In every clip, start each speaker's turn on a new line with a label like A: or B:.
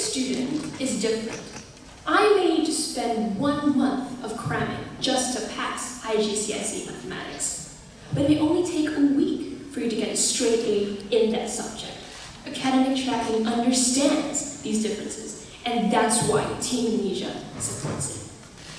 A: student is different. I may need to spend 1 month of cramming just to pass IGCSE mathematics, but it may only take a week for you to get a straight A in that subject. Academic tracking understands these differences, and that's why Team Indonesia supports it.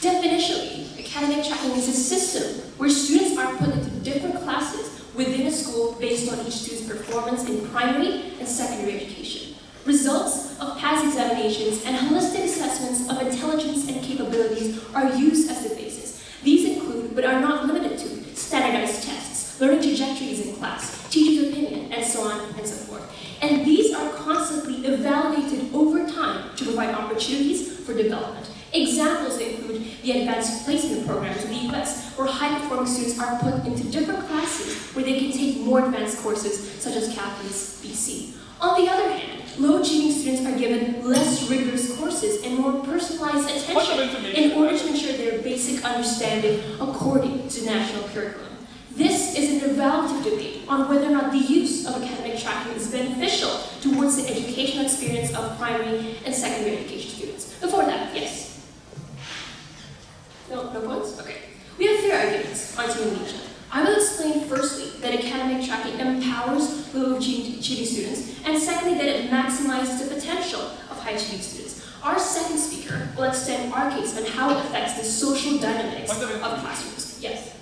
A: Definitionally, academic tracking is a system where students are put into different classes within a school based on each student's performance in primary and secondary education. Results of past examinations and holistic assessments of intelligence and capabilities are used as the basis. These include, but are not limited to, standardized tests, learning trajectories in class, teacher's opinion, and so on and so forth. And these are constantly evaluated over time to provide opportunities for development. Examples include the advanced placement programs in the US, where high-performing students are put into different classes where they can take more advanced courses, such as Catholics BC. On the other hand, low-achieving students are given less rigorous courses and more personalized attention in order to ensure their basic understanding according to national curriculum. This is an evaluative debate on whether or not the use of academic tracking is beneficial towards the educational experience of primary and secondary education students. Before that, yes? No points? Okay. We have 3 arguments on Team Indonesia. I will explain firstly that academic tracking empowers low-achieving students, and secondly that it maximizes the potential of high-achieving students. Our second speaker will extend our case on how it affects the social dynamics of classrooms. Yes?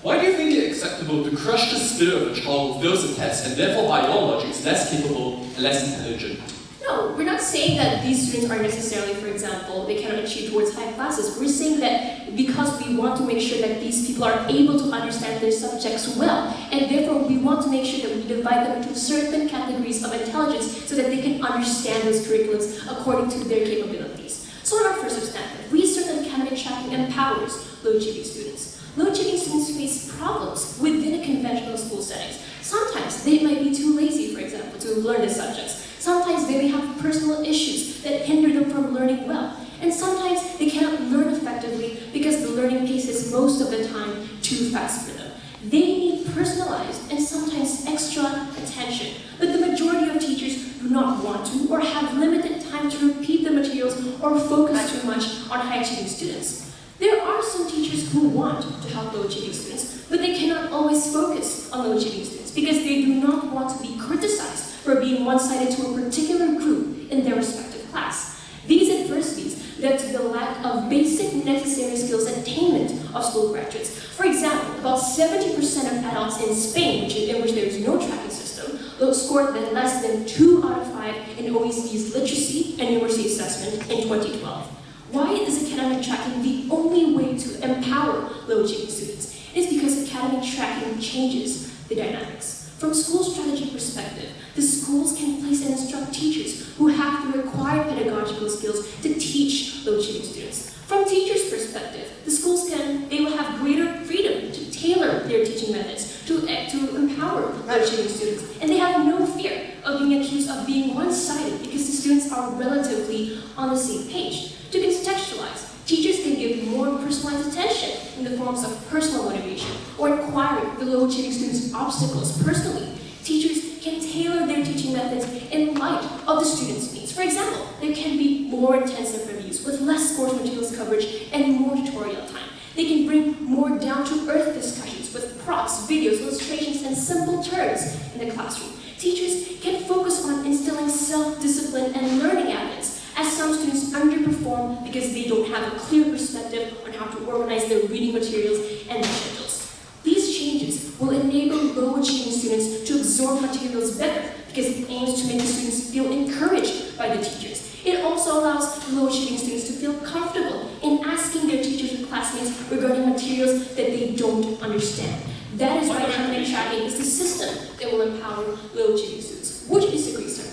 B: Why do you think it's acceptable to crush the spirit of a child who fails a test and therefore by your logic is less capable and less intelligent?
A: No, we're not saying that these students are necessarily, for example, they cannot achieve towards high classes. We're saying that because we want to make sure that these people are able to understand their subjects well, and therefore we want to make sure that we divide them into certain categories of intelligence so that they can understand those curriculums according to their capabilities. So in our first substantive, we assert that academic tracking empowers low-achieving students. Low-achieving students face problems within a conventional school settings. Sometimes they might be too lazy, for example, to learn the subjects. Sometimes they may have personal issues that hinder them from learning well. And sometimes they cannot learn effectively because the learning pace is most of the time too fast for them. They need personalized and sometimes extra attention, but the majority of teachers do not want to or have limited time to repeat the materials or focus too much on high-achieving students. There are some teachers who want to help low-achieving students, but they cannot always focus on low-achieving students because they do not want to be criticized for being one-sided to a particular group in their respective class. These adversities led to the lack of basic necessary skills attainment of school graduates. For example, about 70% of adults in Spain, in which there is no tracking system, scored less than 2 out of 5 in OECD's literacy and numeracy assessment in 2012. Why is academic tracking the only way to empower low-achieving students? It is because academic tracking changes the dynamics. From school strategy perspective, the schools can place and instruct teachers who have the required pedagogical skills to teach low-achieving students. From teachers' perspective, the schools they will have greater freedom to tailor their teaching methods to empower low-achieving students, and they have no fear of being accused of being one-sided because the students are relatively on the same page. To contextualize, teachers can give more personalized attention in the forms of personal motivation or inquiring the low-achieving students' obstacles personally. Teachers can tailor their teaching methods in light of the students' needs. For example, there can be more intensive reviews with less course materials coverage and more tutorial time. They can bring more down-to-earth discussions with props, videos, illustrations, and simple terms in the classroom. Teachers can focus on instilling self-discipline and learning habits, as some students underperform because they don't have a clear perspective on how to organize their reading materials and their schedules. These changes will enable low-achieving students to absorb materials better because it aims to make the students feel encouraged by the teachers. It also allows low-achieving students to feel comfortable in asking their teachers and classmates regarding materials that they don't understand. That is why academic tracking is the system that will empower low-achieving students. Would you disagree, sir?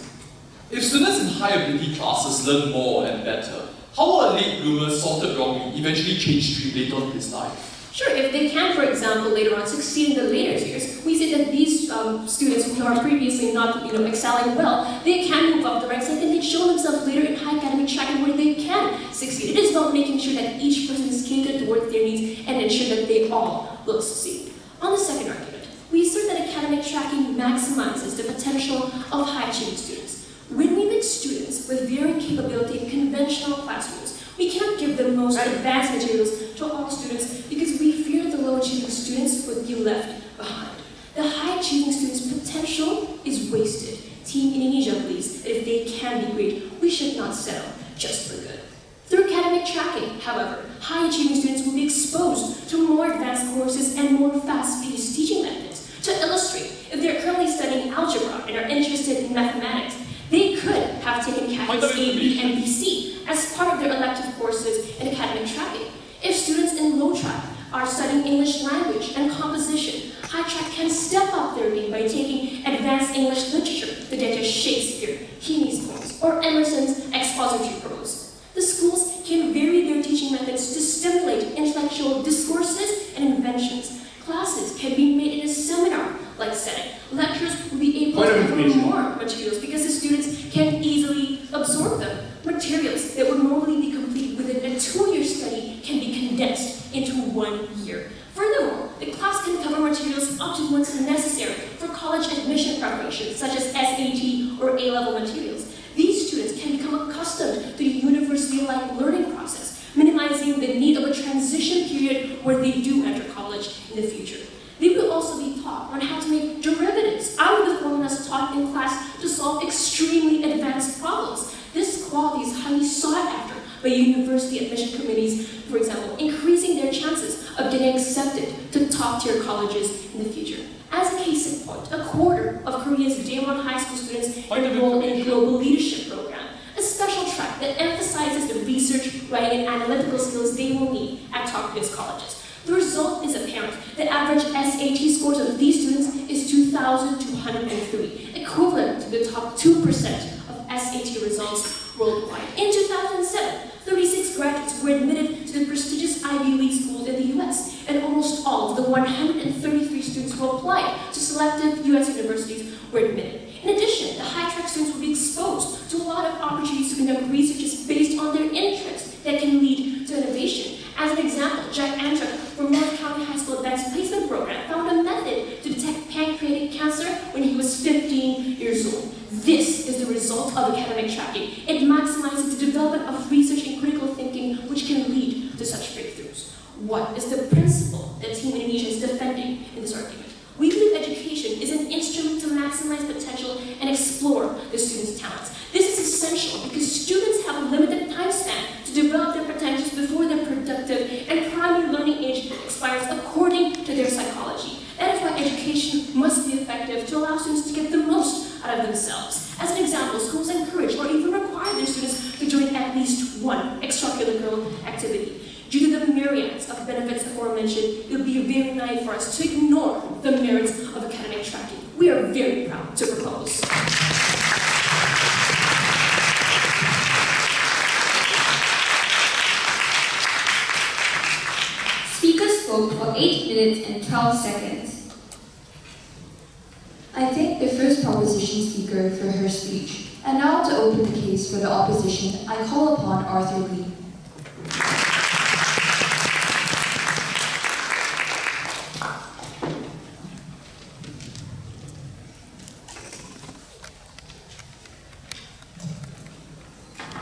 B: If students in high ability classes learn more and better, how will a late bloomer sorted wrongly eventually change stream later on in his life?
A: Sure, if they can, for example, later on succeed in the later years, we say that these students who are previously not excelling well, they can move up the ranks and they show themselves later in high academic tracking where they can succeed. It is about making sure that each person is catered towards their needs and ensure that they all will succeed. On the second argument, we assert that academic tracking maximizes the potential of high-achieving students. When we mix students with varying capability in conventional classrooms. We cannot give the most advanced materials to all students because we fear the low-achieving students would be left behind. The high-achieving students' potential is wasted. Team Indonesia believes that if they can be great, we should not settle just for good. Through academic tracking, however, high-achieving students will be exposed to more advanced courses and more fast-paced teaching methods. To illustrate, if they're currently studying algebra and are interested in mathematics, they could have taken categories A, B, and B, C as part of their elective courses in academic tracking. If students in low track are studying English language and composition, high track can step up their game by taking advanced English literature, such as Shakespeare, Heaney's poems, or Emerson's expository prose. The schools can vary their teaching methods to stimulate intellectual discourses and inventions. Classes can be made in a seminar-like setting. Lecturers will be able to cover more materials because the students can easily absorb them. Materials that would normally be complete within a 2-year study can be condensed into 1 year. Furthermore, the class can cover materials up to what's necessary for college admission preparations, such as SAT or A-level materials. These students can become accustomed to the university-like learning process, minimizing the need of a transition period where they do enter college in the future. They will also be taught on how to make derivatives out of the formulas taught in class to solve extremely advanced problems. This quality is highly sought after by university admission committees, for example, increasing their chances of getting accepted to top-tier colleges in the future. As a case in point, a quarter of Korea's Day 1 high school students enroll in a global leadership program, a special track that emphasizes the research, writing, and analytical skills they will need at top Korea's colleges. The result is apparent. The average SAT scores of these students is 2,203, equivalent to the top 2% of SAT results worldwide. In 2007, 36 graduates were admitted to the prestigious Ivy League schools in the US, and almost all of the 133 students who applied to selective US universities were admitted. In addition, the high-track students will be exposed to a lot of opportunities to conduct research based on their interests that can lead to innovation. As an example, Jack Andrew from North County High School Advanced Placement Program found a method to detect pancreatic cancer when he was 15 years old. This is the result of academic tracking. It maximizes the development of research and critical thinking, which can lead to such breakthroughs. What is the principle that Team Indonesia is defending in this argument? We believe education is an instrument to maximize potential and explore the students' talents. This is essential because students have a limited time span to develop their potentials before their productive and primary learning age expires according to their psychology. That is why education must be effective to allow students to get the most out of themselves. As an example, schools encourage or even require their students to join at least one extracurricular activity. Due to the myriads of benefits aforementioned, it would be very naive for us to ignore the merits of academic tracking. We are very proud to propose.
C: Speaker spoke for 8 minutes and 12 seconds.
D: I thank the first proposition speaker for her speech. And now to open the case for the opposition, I call upon Arthur Lee.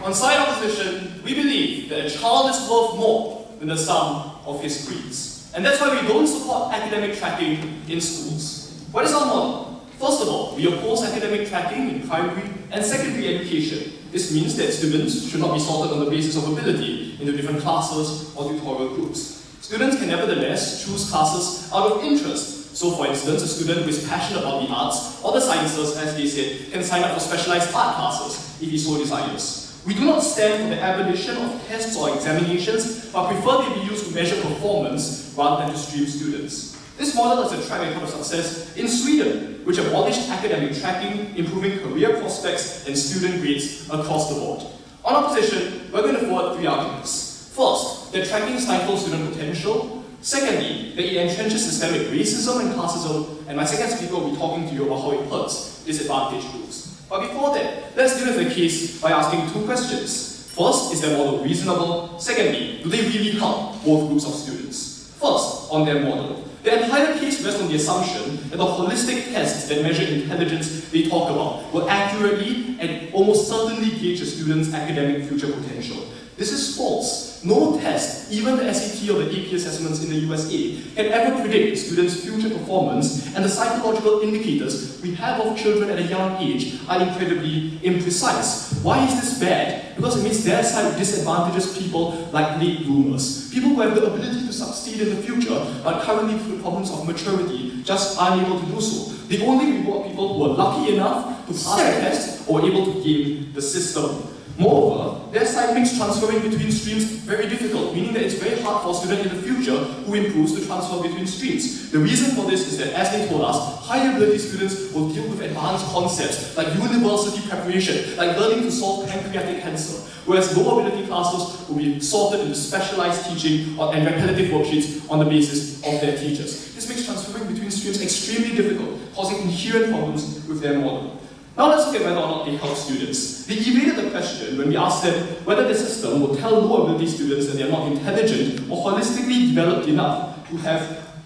E: On side opposition, we believe that a child is worth more than the sum of his grades. And that's why we don't support academic tracking in schools. What is our model? First of all, we oppose academic tracking in primary and secondary education. This means that students should not be sorted on the basis of ability into different classes or tutorial groups. Students can nevertheless choose classes out of interest. So for instance, a student who is passionate about the arts or the sciences, as they said, can sign up for specialized art classes if he so desires. We do not stand for the abolition of tests or examinations, but prefer they be used to measure performance rather than to stream students. This model has a track record of success in Sweden, which abolished academic tracking, improving career prospects and student grades across the board. On opposition, we're going to forward 3 arguments. First, that tracking stifles student potential. Secondly, that it entrenches systemic racism and classism. And my second speaker will be talking to you about how it hurts disadvantaged groups. But before that, let's deal with the case by asking 2 questions. First, is their model reasonable? Secondly, do they really help both groups of students? First, on their model. The entire case rests on the assumption that the holistic tests that measure intelligence they talk about will accurately and almost certainly gauge a student's academic future potential. This is false. No test, even the SAT or the AP assessments in the USA, can ever predict a student's future performance, and the psychological indicators we have of children at a young age are incredibly imprecise. Why is this bad? Because it means their side disadvantages people like late bloomers, people who have the ability to succeed in the future, but currently through the problems of maturity, just aren't able to do so. They only reward people who are lucky enough to pass the test or able to game the system. Moreover, their side makes transferring between streams very difficult, meaning that it's very hard for a student in the future who improves to transfer between streams. The reason for this is that, as they told us, higher ability students will deal with advanced concepts like university preparation, like learning to solve pancreatic cancer, whereas low ability classes will be sorted into specialized teaching and repetitive worksheets on the basis of their teachers. This makes transferring between streams extremely difficult, causing inherent problems with their model. Now let's look at whether or not they help students. They evaded the question when we asked them whether the system will tell low ability students that they are not intelligent or holistically developed enough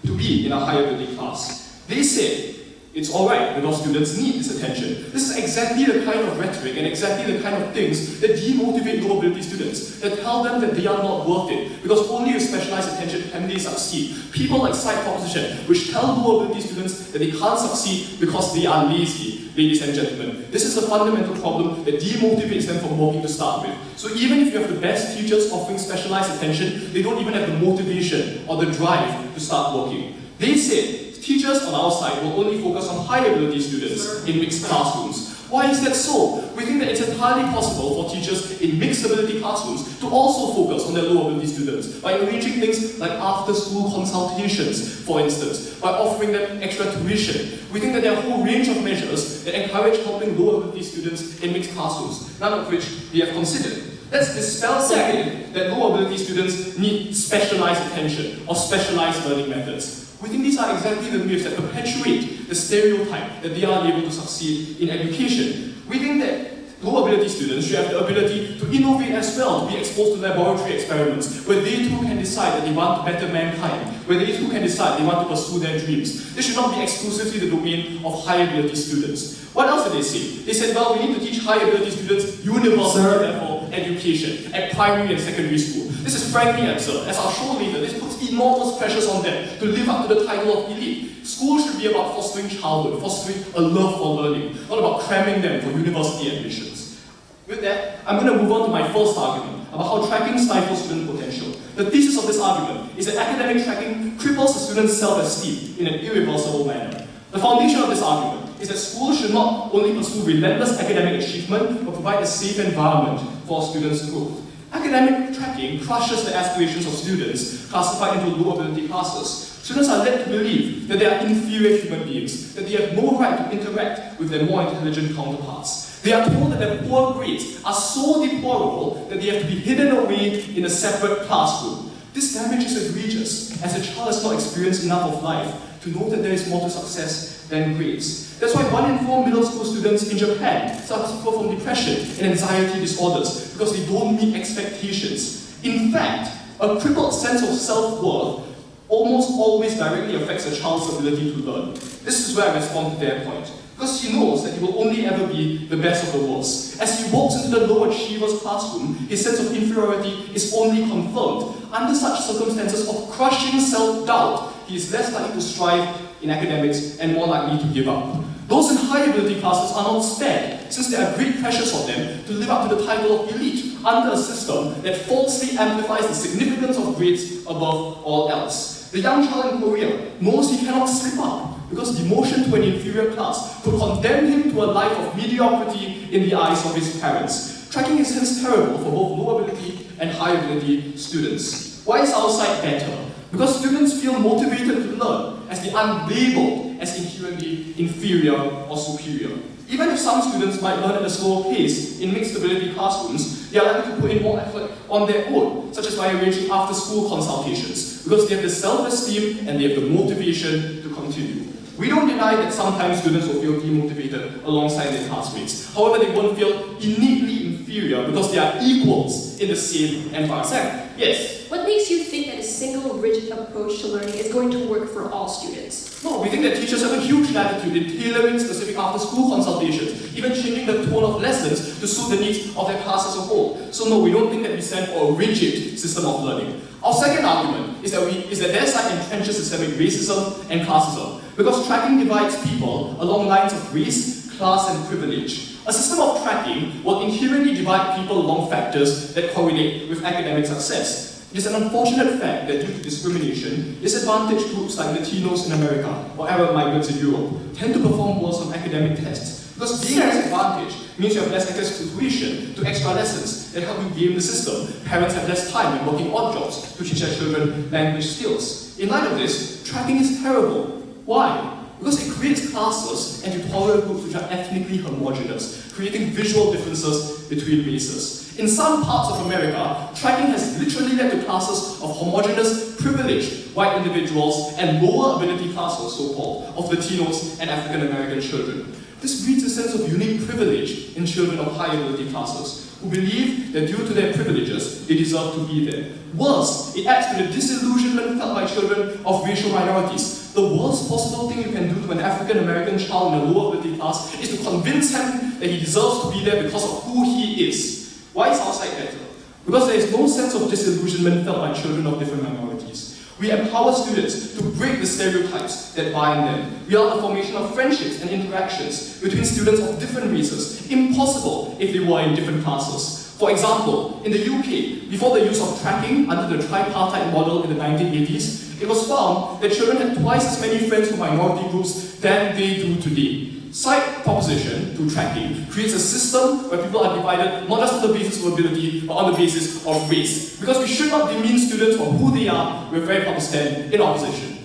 E: to be in a higher ability class. They said, it's alright because students need this attention. This is exactly the kind of rhetoric and exactly the kind of things that demotivate low ability students, that tell them that they are not worth it, because only with specialized attention can they succeed. People like side proposition, which tell low ability students that they can't succeed because they are lazy. Ladies and gentlemen, this is a fundamental problem that demotivates them from working to start with. So even if you have the best teachers offering specialized attention, they don't even have the motivation or the drive to start working. They said teachers on our side will only focus on high ability students in mixed classrooms. Why is that so? We think that it's entirely possible for teachers in mixed ability classrooms to also focus on their low ability students by arranging things like after-school consultations, for instance, by offering them extra tuition. We think that there are a whole range of measures that encourage helping low ability students in mixed classrooms, none of which we have considered. Let's dispel the myth that low ability students need specialized attention or specialized learning methods. We think these are exactly the myths that perpetuate the stereotype that they are able to succeed in education. We think that low ability students should have the ability to innovate as well, to be exposed to laboratory experiments, where they too can decide that they want to better mankind, where they too can decide they want to pursue their dreams. This should not be exclusively the domain of high ability students. What else did they say? They said, well, we need to teach high ability students university level education at primary and secondary school. This is frankly absurd. As I'll show later, this puts enormous pressures on them to live up to the title of elite. School should be about fostering childhood, fostering a love for learning, not about cramming them for university admissions. With that, I'm going to move on to my first argument about how tracking stifles student potential. The thesis of this argument is that academic tracking cripples the student's self-esteem in an irreversible manner. The foundation of this argument is that schools should not only pursue relentless academic achievement, but provide a safe environment for students' growth. Academic tracking crushes the aspirations of students classified into low ability classes. Students are led to believe that they are inferior human beings, that they have no right to interact with their more intelligent counterparts. They are told that their poor grades are so deplorable that they have to be hidden away in a separate classroom. This damage is egregious, as the child has not experienced enough of life to know that there is more to success than grades. That's why 1 in 4 middle school students in Japan suffer from depression and anxiety disorders, because they don't meet expectations. In fact, a crippled sense of self-worth almost always directly affects a child's ability to learn. This is where I respond to their point. Because he knows that he will only ever be the best of the worst. As he walks into the low achievers' classroom, his sense of inferiority is only confirmed. Under such circumstances of crushing self-doubt, he is less likely to strive in academics and more likely to give up. Those in high ability classes are not spared, since there are great pressures on them to live up to the title of elite under a system that falsely amplifies the significance of grades above all else. The young child in Korea knows he cannot slip up, because demotion to an inferior class could condemn him to a life of mediocrity in the eyes of his parents. Tracking is hence terrible for both low ability and high ability students. Why is our side better? Because students feel motivated to learn, as they aren't labeled as inherently inferior or superior. Even if some students might learn at a slower pace in mixed ability classrooms, they are likely to put in more effort on their own, such as by arranging after-school consultations, because they have the self-esteem and they have the motivation to continue. We don't deny that sometimes students will feel demotivated alongside their classmates. However, they won't feel innately inferior inferior because they are equals in the same environment. Yes.
A: What makes you think that a single rigid approach to learning is going to work for all students?
E: No, we think that teachers have a huge latitude in tailoring specific after-school consultations, even changing the tone of lessons to suit the needs of their class as a whole. So no, we don't think that we stand for a rigid system of learning. Our second argument is that their side entrenches systemic racism and classism, because tracking divides people along lines of race, class, and privilege. A system of tracking will inherently divide people along factors that correlate with academic success. It is an unfortunate fact that due to discrimination, disadvantaged groups like Latinos in America or Arab migrants in Europe tend to perform worse on academic tests. Because being disadvantaged means you have less access to tuition, to extra lessons that help you game the system. Parents have less time when working odd jobs to teach their children language skills. In light of this, tracking is terrible. Why? Because it creates classes and tutorial groups which are ethnically homogeneous, creating visual differences between races. In some parts of America, tracking has literally led to classes of homogeneous, privileged white individuals and lower ability classes, so-called, of Latinos and African American children. This breeds a sense of unique privilege in children of high ability classes, who believe that due to their privileges, they deserve to be there. Worse, it adds to the disillusionment felt by children of racial minorities. The worst possible thing you can do to an African American child in a lower ability class is to convince him that he deserves to be there because of who he is. Why is our side better? Because there is no sense of disillusionment felt by children of different minorities. We empower students to break the stereotypes that bind them. We allow the formation of friendships and interactions between students of different races, impossible if they were in different classes. For example, in the UK, before the use of tracking under the tripartite model in the 1980s, it was found that children had twice as many friends from minority groups than they do today. Side proposition to tracking creates a system where people are divided not just on the basis of ability, but on the basis of race. Because we should not demean students for who they are, we're very proud to stand in opposition.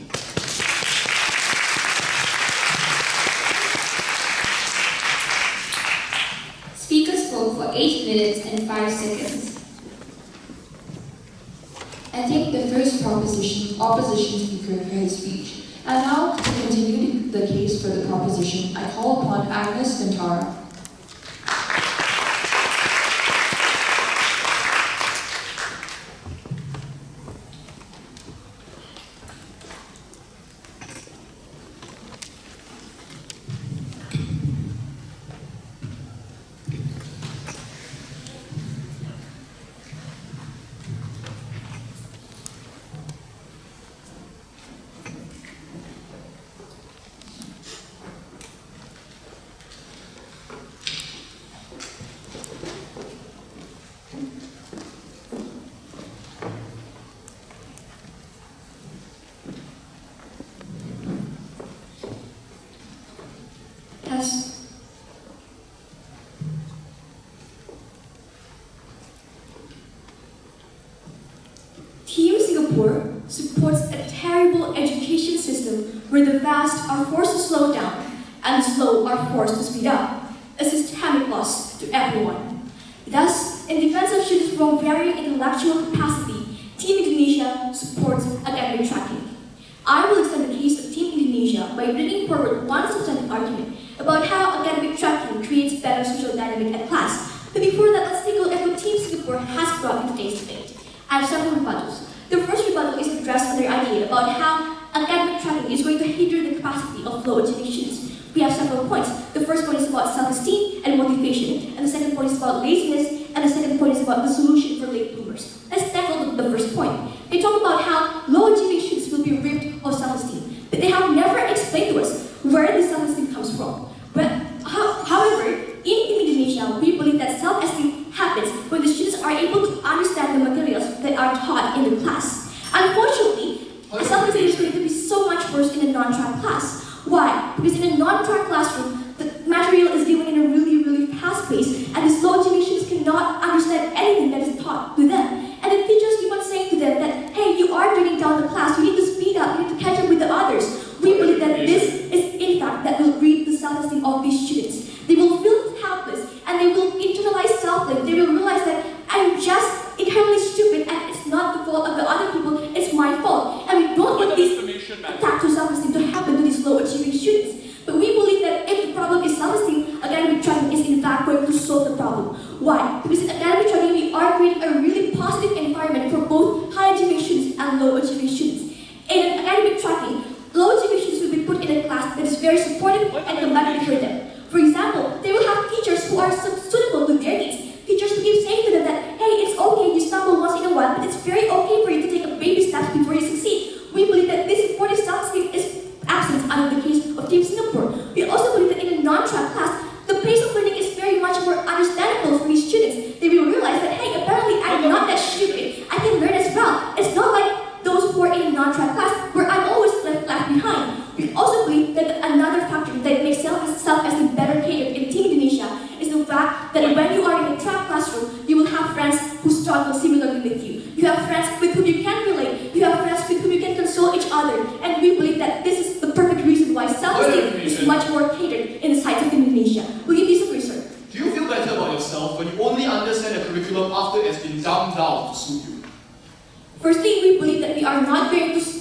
C: Speaker spoke for 8 minutes and 5 seconds.
D: I thank the first opposition speaker for his speech. And now, to continue the case for the proposition, I call upon Agnes Ventara.
A: Team Singapore supports a terrible education system where the fast are forced to slow down and the slow are forced to speed up, a systemic loss to everyone. Thus, in defense of students from varying intellectual capacity, Team Indonesia supports academic tracking. I will extend the case of Team Indonesia by bringing forward one substantive argument about how academic tracking creates better social dynamic at class. But before that, let's take a look at what Team Singapore has brought in today's debate. I have several rebuttals. The first rebuttal is addressed on their idea about how academic tracking is going to hinder the capacity of low achieving students. We have several points. The first point is about self-esteem and motivation, and the second point is about laziness, and the second point is about the solution for late bloomers. Let's tackle the first point. They talk about how low achieving students will be ripped of self-esteem, but they have never explained to us where this self-esteem comes from. But however, in Indonesia, we believe that self-esteem happens when the students are able to understand the materials that are taught in the class. Unfortunately, self-esteem is going to be so much worse in a non-track class. Why? Because in a non-track classroom, the material is given in a really fast pace, and these low achieving students cannot understand anything that is taught to them. And the teachers keep on saying to them that, hey, you are bringing down the class, you need to speed up, you need to catch up with the others. We believe that this is, in fact, that will breed the self-esteem of these students. They will feel helpless, and they will internalize self-blame. They will realize that I'm just inherently stupid, and it's not the fault of the other people, it's my fault. And we don't want these attacks to self-esteem to happen to these low-achieving students. But we believe that if the problem is self-esteem, academic tracking is in fact going to solve the problem. Why? Because in academic tracking, we are creating a really positive environment for both high-achieving students and low-achieving students. In academic tracking, low-achieving students will be put in a class that is very supportive and competitive for them. For example, they will have teachers who are suitable to their needs. Teachers who keep saying to them that, hey, it's okay, you stumble once in a while, but it's very okay for you to take a baby steps before you succeed. We believe that this supportive self-esteem is absent under the case of Team Singapore. We also believe that in a non-track class, the pace of learning is very much more understandable for these students. They will realize that, hey, apparently I'm not that stupid. I can learn as well. It's not like those who are in a non-track class where I'm always left behind. We also believe that another factor that makes self-esteem better catered in Team Indonesia is the fact that when you are in a track classroom, you will have friends who struggle similarly with you. You have friends with whom you can relate. You have friends with whom you can console each other. And we believe that this is the perfect reason why self-esteem is much more catered in the sites of Indonesia. Will you disagree, sir?
E: Do you feel better about yourself when you only understand the curriculum after it has been dumbed down to suit you?
A: Firstly, we believe that we are not going to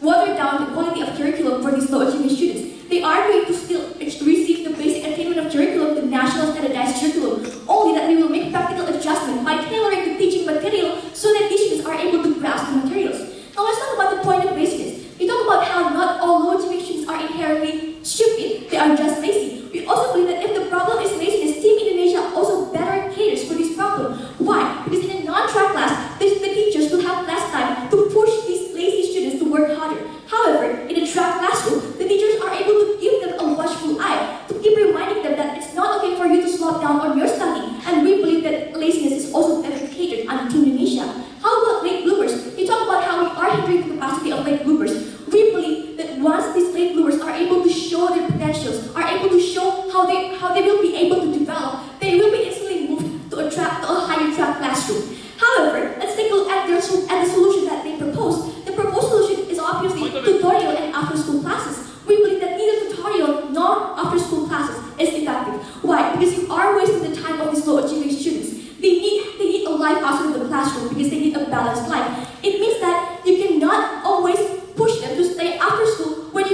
A: water down the quality of curriculum for these low-achieving students. They are going to still receive the basic attainment of curriculum, the national standardized curriculum, only that we will make practical adjustment by tailoring the teaching material so that these students are able to grasp the materials. Now let's talk about the point of laziness. We talk about how not all low-achieving students are inherently stupid, they are just lazy. We also believe that if the problem is laziness, Team Indonesia also better caters for this problem. Why? Because in a non-track class, the teachers will have less time to push these lazy students to work harder. However, in a track classroom, the teachers are able to give them a watchful eye, to keep reminding them that it's not okay for you to slow down on your study. And we believe that laziness is also better catered under Team Indonesia. How about late bloomers? You talk about how we are hindering the capacity of late bloomers. We believe that once these late bloomers are able to show their potentials, are able to show how they will be able to develop, they will be instantly moved to a higher track classroom. However, let's take a look at the solution that they propose. The proposed solution is obviously tutorial and after-school classes. We believe that neither tutorial nor after-school classes is effective. Why? Because you are wasting the time of these low-achieving students. They need a life outside of the classroom because they need a balanced life. It means that you cannot always push them to stay after school when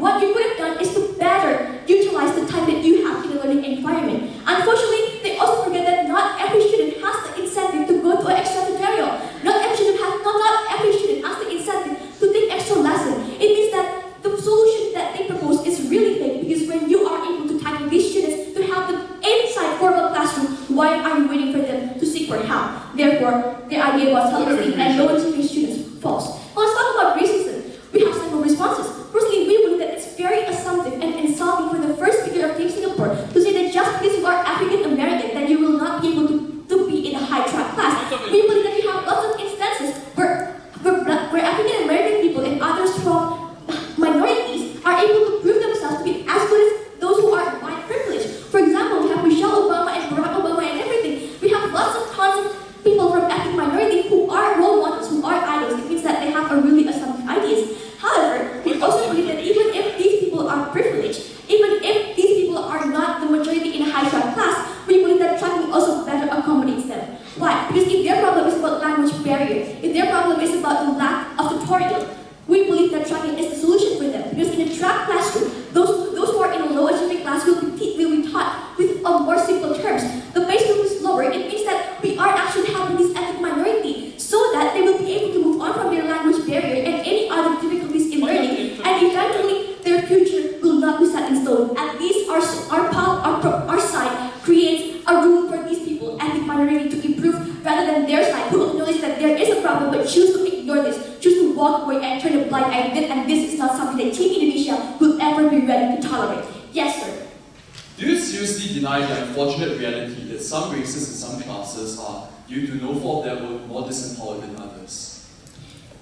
A: what you could have done is to better utilize the time that you have in a learning environment. Unfortunately, they also forget that not every student has the incentive to go to an extra tutorial. Not every student has the incentive to take extra lesson. It means that the solution that they propose is really fake because when you are able to tackle these students to have them inside formal classroom, why are you waiting for them to seek for help? Therefore, the idea about self-esteem and low-achieving students false. Now let's talk about racism. We have several responses. Firstly, we believe that it's very assumptive and insulting for the first speaker of Team Singapore to say that just because you are African American, that you will not be able to be in a high track class. We believe that we have lots of instances where African American people and others from minorities are able to prove themselves to be as good as those who are white privileged. For example, we have Michelle Obama and Barack Obama and everything. We have lots of tons of people from ethnic minority who are role models, who are idols. It means that they have a really assumptive ideas. However, we also believe that even if these people are privileged, even if these people are not the majority in a high track class, we believe that tracking also better accommodates them. Why? Because if their problem is about language barrier, if their problem is about the lack of tutorial, we believe that tracking is the solution for them. Because in a track classroom, those who are in a low achieving class will be taught with more simple terms. The pace will be slower. It means that we are actually helping this ethnic minority so that they will be able to move on from their language barrier and any other difficulties in learning, and eventually their future will not be set in stone. At least our side creates a room for these people, ethnic minority, to improve rather than their side, who acknowledge that there is a problem but choose to ignore this, choose to walk away and turn a blind eye, and this is not something that Team Indonesia will ever be ready to tolerate. Yes, sir.
B: Do you seriously deny the unfortunate reality that some races in some classes are, due to no fault of their own, more disempowered than others?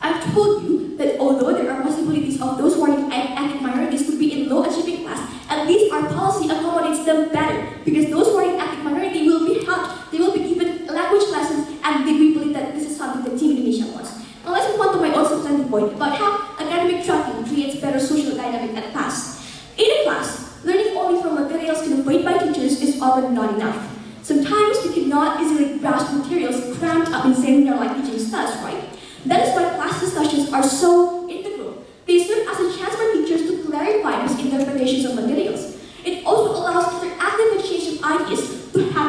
A: I've told you that although there are possibilities of those who are in ethnic minorities to be in low achieving class, at least our policy accommodates them better because those who are in ethnic minority will be helped, they will be given language lessons, and we believe that this is something that Team Indonesia wants. Now let's move on to my own substantive point about how academic tracking creates better social dynamic at class. In a class, learning only from materials conveyed by teachers is often not enough. Sometimes we cannot easily grasp materials crammed up in seminar-like teaching styles, right? That is why class discussions are so integral. They serve as a chance for teachers to clarify misinterpretations of materials. It also allows interactive exchange of ideas to have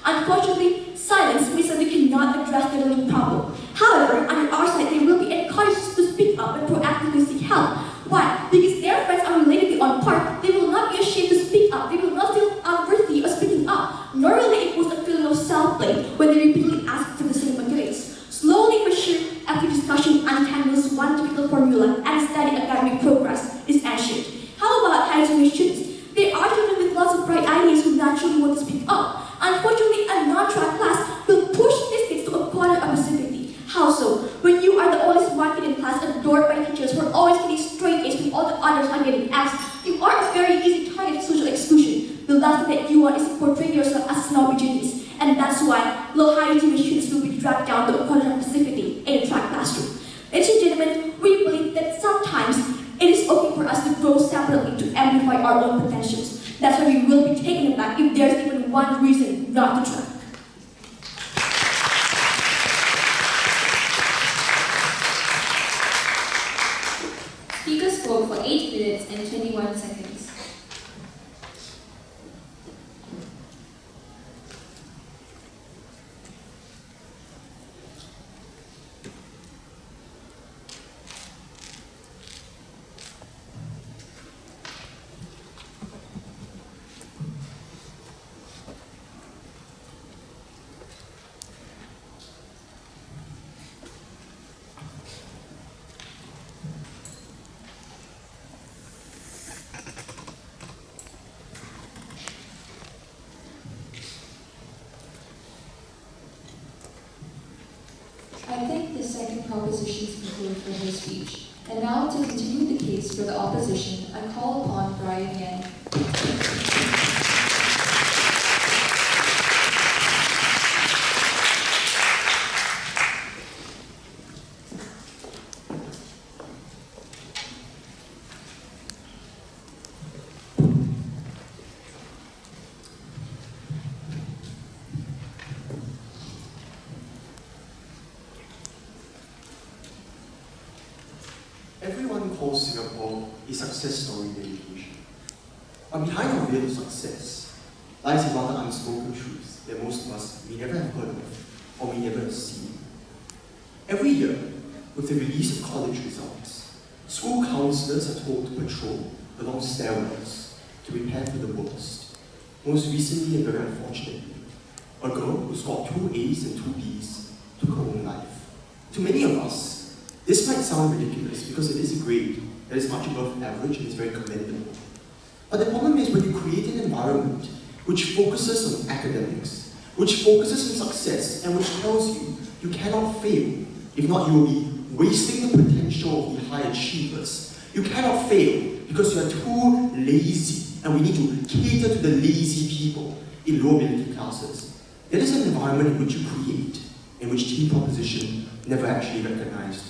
F: Unfortunately, silence means that we cannot address their learning problem. However, on our side, they will be encouraged to speak up and proactively seek help. Why? Because their friends are relatively on par. They will not be ashamed to speak up. They will not feel unworthy of speaking up. Nor will they impose a feeling of self-blame when they repeatedly ask for the same grades. Slowly but sure, every discussion untangles one typical formula and steady academic progress is ensured. How about high school students? They are children with lots of bright ideas who naturally want to speak up. Unfortunately, a non-track class will push these kids to a corner of passivity. How so? When you are the only smart kid in class, adored by teachers who are always getting straight A's when all the others are getting F's, you are a very easy target of social exclusion. The last thing that you want is to portray yourself as a snobby genius. And that's why low-high achieving students will be dragged down to a corner of passivity in a track classroom. Ladies and gentlemen, we believe that sometimes it is okay for us to grow separately to amplify our own potentials. That's why we will be taken aback if there's even one reason not to track.
C: Speaker spoke for 8 minutes and 21 seconds.
D: I thank the second proposition speaker for her speech. And now, to continue the case for the opposition, I call upon Brian Yan.
G: Everyone calls Singapore a success story in education. But behind our veil of success lies a rather unspoken truth that most of us may never have heard of or may never have seen. Every year, with the release of college results, school counselors are told to patrol along stairwells to prepare for the worst. Most recently and very unfortunately, a girl who scored 2 A's and 2 B's took her own life. To many of us, this might sound ridiculous because it is a grade that is much above average and is very commendable. But the problem is when you create an environment which focuses on academics, which focuses on success, and which tells you you cannot fail. If not, you will be wasting the potential of the high achievers. You cannot fail because you are too lazy, and we need to cater to the lazy people in low ability classes. That is an environment in which you create, in which team proposition never actually recognized,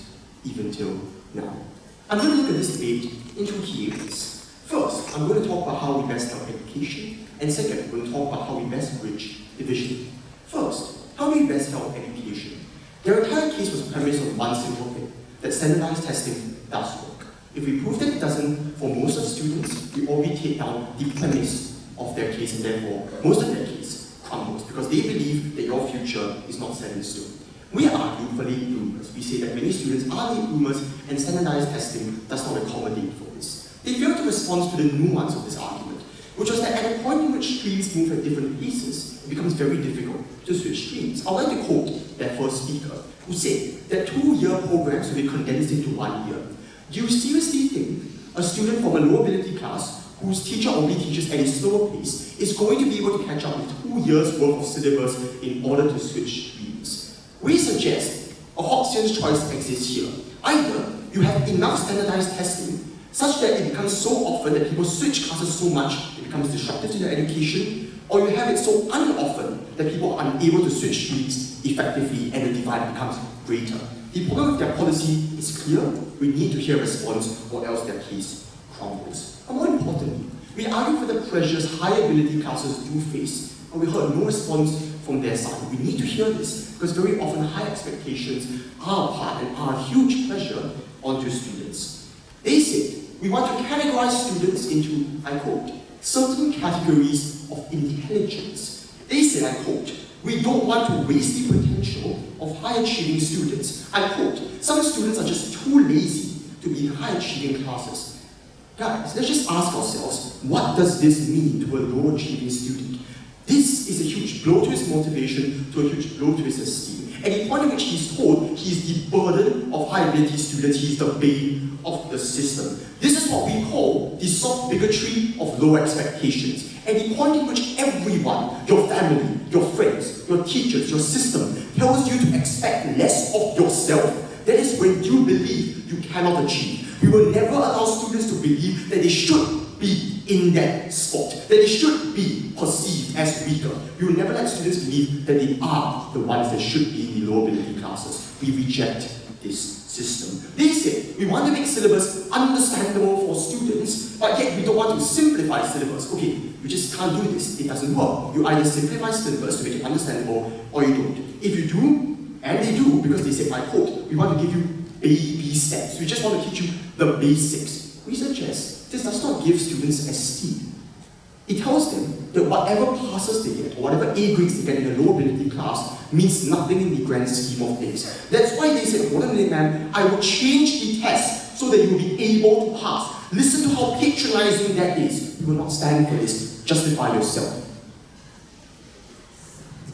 G: even till now. I'm going to look at this debate in 2 key areas. First, I'm going to talk about how we best help education, and second, I'm going to talk about how we best bridge division. First, how do we best help education? Their entire case was premised on one simple thing, that standardized testing does work. If we prove that it doesn't, for most of students, we already take down the premise of their case, and therefore, most of their case crumbles, because they believe that your future is not set in stone. We argue for late bloomers. We say that many students are late bloomers and standardized testing does not accommodate for this. They fail to respond to the nuance of this argument, which was that at a point in which streams move at different paces, it becomes very difficult to switch streams. I'd like to quote that first speaker, who said that 2-year programs will be condensed into 1 year. Do you seriously think a student from a low ability class whose teacher only teaches at a slower pace is going to be able to catch up with 2 years worth of syllabus in order to switch streams? We suggest a Hobson's choice exists here. Either you have enough standardized testing such that it becomes so often that people switch classes so much it becomes disruptive to their education, or you have it so unoften that people are unable to switch streams effectively and the divide becomes greater. The problem with their policy is clear. We need to hear a response or else their case crumbles. And more importantly, we argue for the pressures high ability classes do face, but we heard no response from their side. We need to hear this because very often high expectations are a part and are a huge pressure onto students. They said, we want to categorize students into, I quote, certain categories of intelligence. They said, I quote, We don't want to waste the potential of high-achieving students. I quote, some students are just too lazy to be in high-achieving classes. Guys, let's just ask ourselves, what does this mean to a low-achieving student? This is a huge blow to his motivation, to a huge blow to his esteem. At the point at which he's told he's the burden of high-ability students, he's the bane of the system. This is what we call the soft bigotry of low expectations. At the point in which everyone, your family, your friends, your teachers, your system, tells you to expect less of yourself, that is when you believe you cannot achieve. We will never allow students to believe that they should be in that spot, that they should be perceived as weaker. We will never let students believe that they are the ones that should be in the low ability classes. We reject this system. They say, we want to make syllabus understandable for students, but yet we don't want to simplify syllabus. Okay, you just can't do this. It doesn't work. You either simplify syllabus to make it understandable, or you don't. If you do, and they do, because they say, I quote, we want to give you baby steps. We just want to teach you the basics. We suggest this does not give students esteem. It tells them that whatever passes they get, or whatever A grades they get in a low ability class, means nothing in the grand scheme of things. That's why they said, ma'am, I will change the test so that you will be able to pass. Listen to how patronizing that is. You will not stand for this. Justify yourself.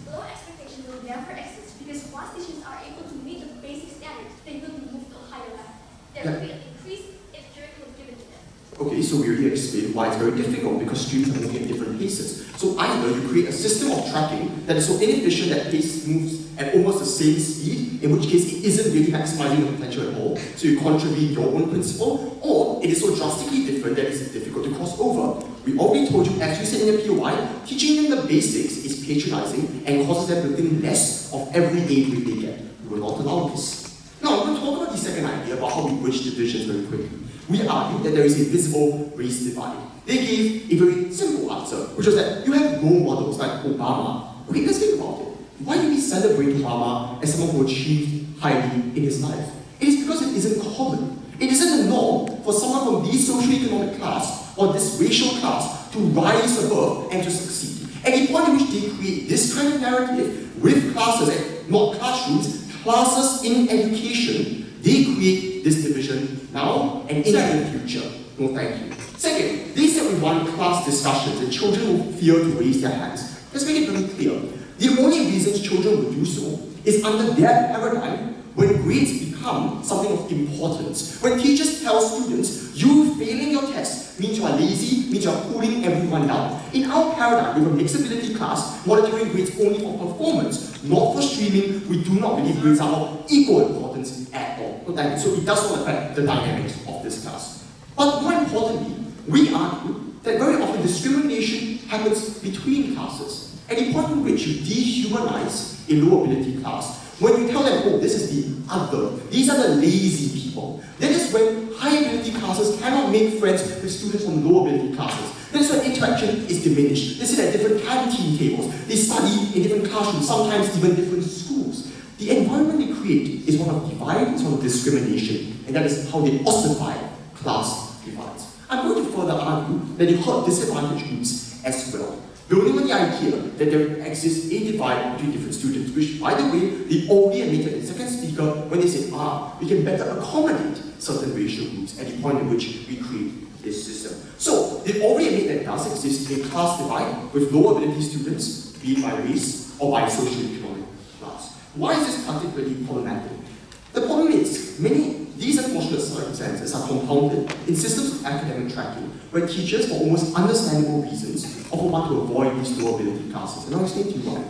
F: Low expectations will never exist because once students are able to meet the basic standards, they will be moved to a higher level. There will be an increase if curriculum given to them.
G: Okay, so we already explained why it's very difficult because students are moving at different paces. So either you create a system of tracking that is so inefficient that pace moves at almost the same speed, in which case it isn't really maximizing the potential at all, so you contravene your own principle, or it is so drastically different that it's difficult to cross over. We already told you, as you said in your POI, teaching them the basics is patronizing and causes them to think less of every A grade they get. We will not allow this. Now, I'm going to talk about the second idea about how we bridge divisions very quickly. We argue that there is a visible race divide. They gave a very simple answer, which was that you have role models like Obama. Okay, let's think about it. Why do we celebrate Obama as someone who achieved highly in his life? It is because it isn't common. It isn't the norm for someone from this socioeconomic class or this racial class to rise above and to succeed. At the point in which they create this kind of narrative with classes, not classrooms, classes in education, they create this division now and in the future. No, thank you. Second, they said we want class discussions and children will fear to raise their hands. Let's make it very clear. The only reasons children will do so is under their paradigm when grades become something of importance. When teachers tell students, you failing your test means you are lazy, means you are pulling everyone down. In our paradigm, with a mixed ability class, monitoring grades only for performance, not for streaming, we do not believe grades are of equal importance at all. So it does not affect the dynamics of this class. But more importantly, we argue that very often discrimination happens between classes. At the point in which you dehumanize a low ability class, when you tell them, oh, this is the other, these are the lazy people, that is when high ability classes cannot make friends with students from low ability classes. That is when interaction is diminished. They sit at different canteen tables, they study in different classrooms, sometimes even different schools. The environment they create is one of divide, it's one of discrimination, and that is how they ossify class divides. I'm going to further argue that they hurt disadvantaged groups as well. Building on the idea that there exists a divide between different students, which, by the way, they already admitted in the second speaker when they said, we can better accommodate certain racial groups at the point in which we create this system. So, they already admit that there does exist a class divide with low ability students, be it by race or by socioeconomic class. Why is this particularly problematic? The problem is, these unfortunate circumstances are compounded in systems of academic tracking, where teachers, for almost understandable reasons, often want to avoid these low ability classes. And I'll explain to you why.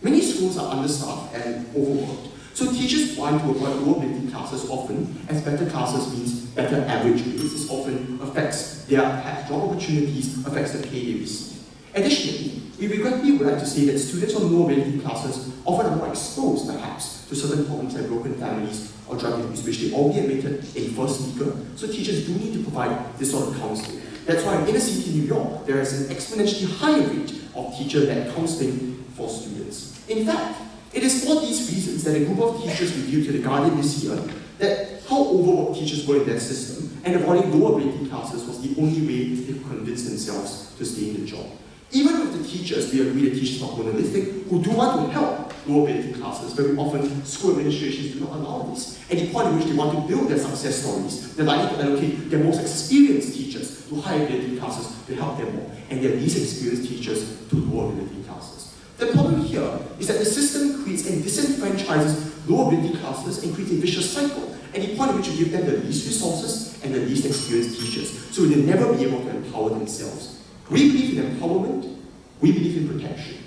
G: Many schools are understaffed and overworked, so teachers want to avoid low ability classes often, as better classes means better average grades. This often affects their job opportunities, affects the pay they receive. Additionally, we regretfully would like to say that students from low ability classes often are more exposed, perhaps, to certain problems like broken families or drug abuse, which they already admitted in first speaker, so teachers do need to provide this sort of counseling. That's why in inner city New York, there is an exponentially higher rate of teacher-led counseling for students. In fact, it is for these reasons that a group of teachers reviewed to The Guardian this year that how overworked teachers were in their system, and avoiding low ability classes was the only way they could convince themselves to stay in the job. Even with the teachers, we agree that teachers are monolithic, who do want to help lower ability classes. Very often, school administrations do not allow this. At the point in which they want to build their success stories, they're likely to allocate their most experienced teachers to higher ability classes to help them more, and their least experienced teachers to lower ability classes. The problem here is that the system creates and disenfranchises lower ability classes and creates a vicious cycle, at the point in which you give them the least resources and the least experienced teachers, so they'll never be able to empower themselves. We believe in empowerment, we believe in protection.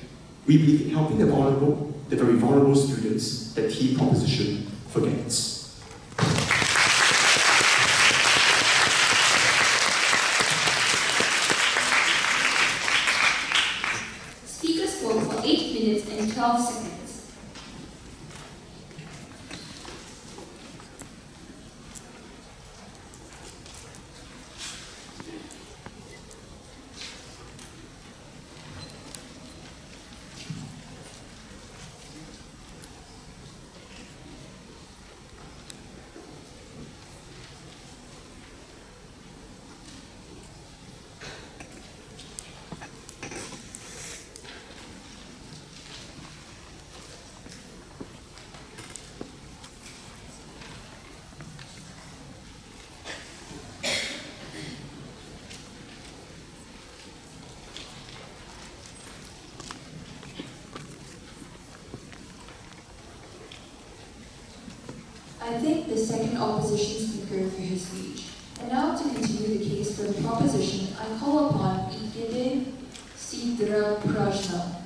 G: We believe in helping the very vulnerable students that T proposition forgets.
C: Speaker spoke for 8 minutes and 12 seconds.
D: I thank the second opposition speaker for his speech. And now to continue the case for the proposition, I call upon IDN Sidra Prajna.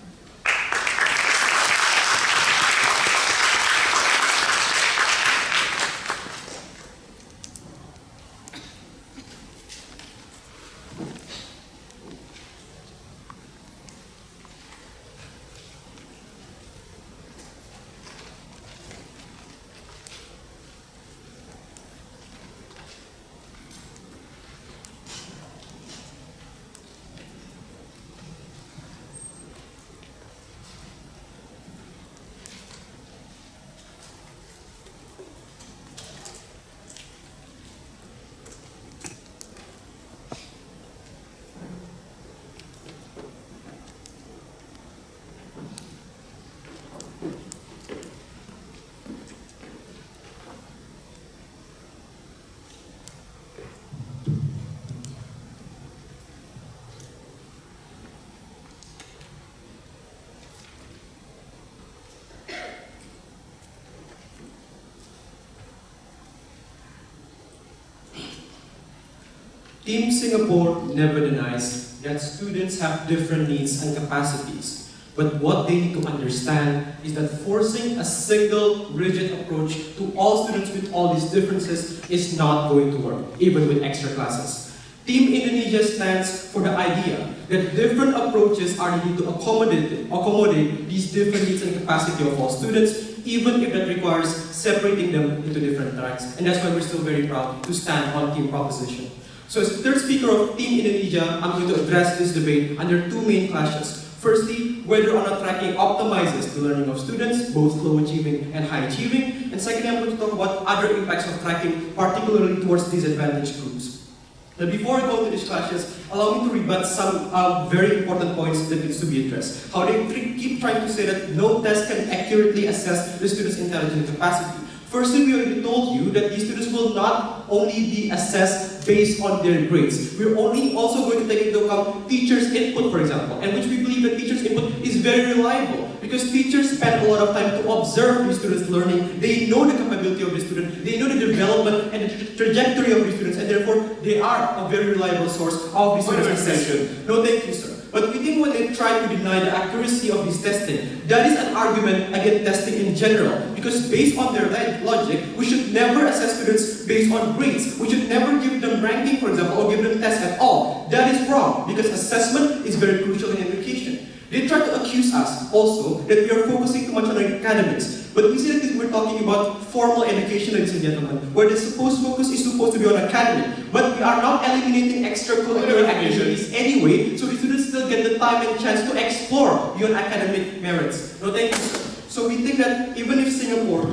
H: Team Singapore never denies that students have different needs and capacities, but what they need to understand is that forcing a single, rigid approach to all students with all these differences is not going to work, even with extra classes. Team Indonesia stands for the idea that different approaches are needed to accommodate these different needs and capacity of all students, even if that requires separating them into different tracks. And that's why we're still very proud to stand on Team Proposition. So as third speaker of Team Indonesia, I'm going to address this debate under two main clashes. Firstly, whether or not tracking optimizes the learning of students, both low achieving and high achieving. And secondly, I'm going to talk about other impacts of tracking, particularly towards disadvantaged groups. Now, before I go into these clashes, allow me to rebut some very important points that needs to be addressed. How they keep trying to say that no test can accurately assess the student's intelligence capacity. Firstly, we already told you that these students will not only be assessed based on their grades. We're only also going to take into account teachers' input, for example, and which we believe that teachers' input is very reliable because teachers spend a lot of time to observe the students' learning. They know the capability of the student, they know the development and the trajectory of the students, and therefore they are a very reliable source of the students' assessment. No, thank you, sir. But we think when they try to deny the accuracy of this testing, that is an argument against testing in general. Because based on their logic, we should never assess students based on grades. We should never give them ranking, for example, or give them tests at all. That is wrong, because assessment is very crucial in education. They try to accuse us also that we are focusing too much on academics. But we see that we're talking about formal education, ladies and gentlemen, where the supposed focus is supposed to be on academic. But we are not eliminating extracurricular activities anyway, so the students still get the time and chance to explore beyond academic merits. No, thank you, sir. So we think that even if Singapore,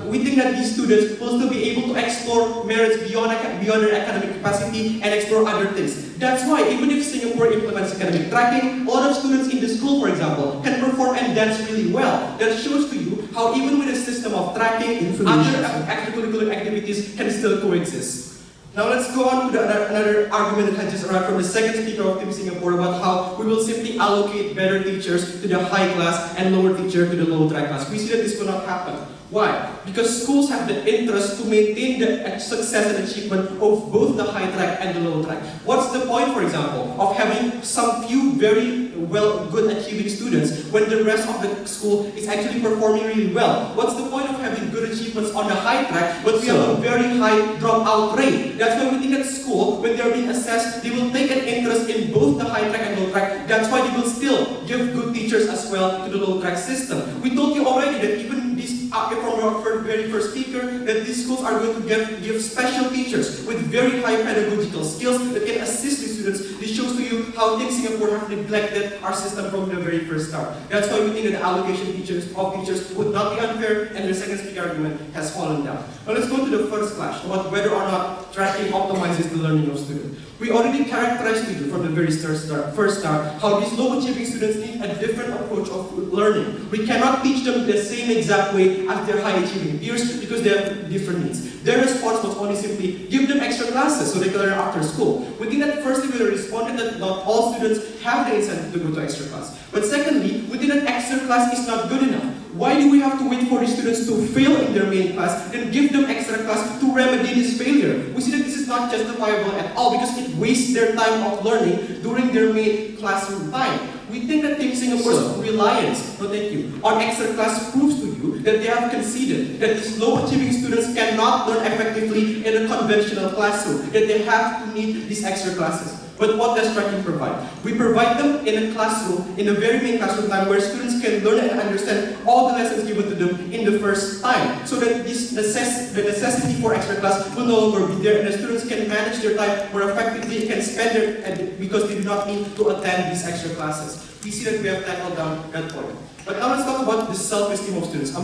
H: we think that these students will still be able to explore merits beyond their academic capacity and explore other things. That's why even if Singapore implements academic tracking, lot of students in the school, for example, can perform and dance really well. That shows to you how even with a system of tracking, other extracurricular activities can still coexist. Now let's go on to another argument that had just arrived from the second speaker of Team Singapore about how we will simply allocate better teachers to the high class and lower teacher to the low track class. We see that this will not happen. Why? Because schools have the interest to maintain the success and achievement of both the high track and the low track. What's the point, for example, of having some few very good achieving students when the rest of the school is actually performing really well? What's the point of having good achievements on the high track but we have a very high dropout rate? That's why we think at school, when they're being assessed, they will take an interest in both the high track and low track. That's why they will still give good teachers as well to the low track system. We told you already that even these from our very first speaker, that these schools are going to give special teachers with very high pedagogical skills that can assist the students. This shows to you how Team Singapore have neglected our system from the very first start. That's why we think that the allocation of teachers would not be unfair, and the second speaker argument has fallen down. Now let's go to the first clash about whether or not tracking optimizes the learning of students. We already characterized to you from the very first start how these low achieving students need a different approach of learning. We cannot teach them the same exact way as their high achieving peers because they have different needs. Their response was only simply give them extra classes so they can learn after school. We think that firstly we responded that not all students have the incentive to go to extra class. But secondly, we think that extra class is not good enough. Why do we have to wait for the students to fail in their main class and give them extra class to remedy this failure? We see that this is not justifiable at all because it wastes their time of learning during their main classroom time. We think that Team Singapore's reliance, on extra class proves to you that they have conceded that these low achieving students cannot learn effectively in a conventional classroom, that they have to need these extra classes. But what does tracking provide? We provide them in a classroom, in a very main classroom time where students can learn and understand all the lessons given to them in the first time. So that the necessity for extra class will no longer be there and the students can manage their time more effectively, can spend their, because they do not need to attend these extra classes. We see that we have tackled down that point. But now let's talk about the self-esteem of students, a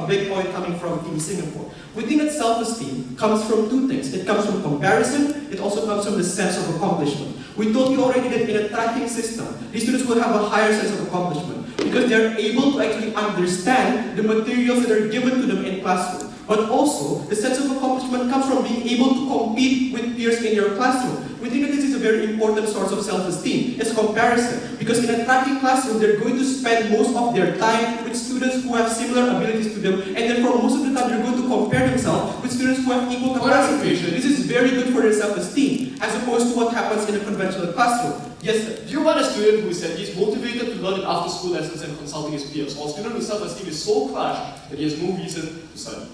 H: big point coming from Team Singapore. We think that self-esteem comes from two things. It comes from comparison, it also comes from the sense of accomplishment. We told you already that in a tracking system, these students will have a higher sense of accomplishment because they're able to actually understand the materials that are given to them in classroom. But also, the sense of accomplishment comes from being able to compete with peers in your classroom. We think that this is a very important source of self-esteem. It's comparison. Because in a tracking classroom, they're going to spend most of their time with students who have similar abilities to them, and then for most of the time, they're going to compare themselves with students who have equal capacity. This is very good for their self-esteem, as opposed to what happens in a conventional classroom. Yes, sir.
E: Do you want a student who said he's motivated to learn after school lessons and consulting his peers, or a student whose self-esteem is so crushed that he has no reason to study?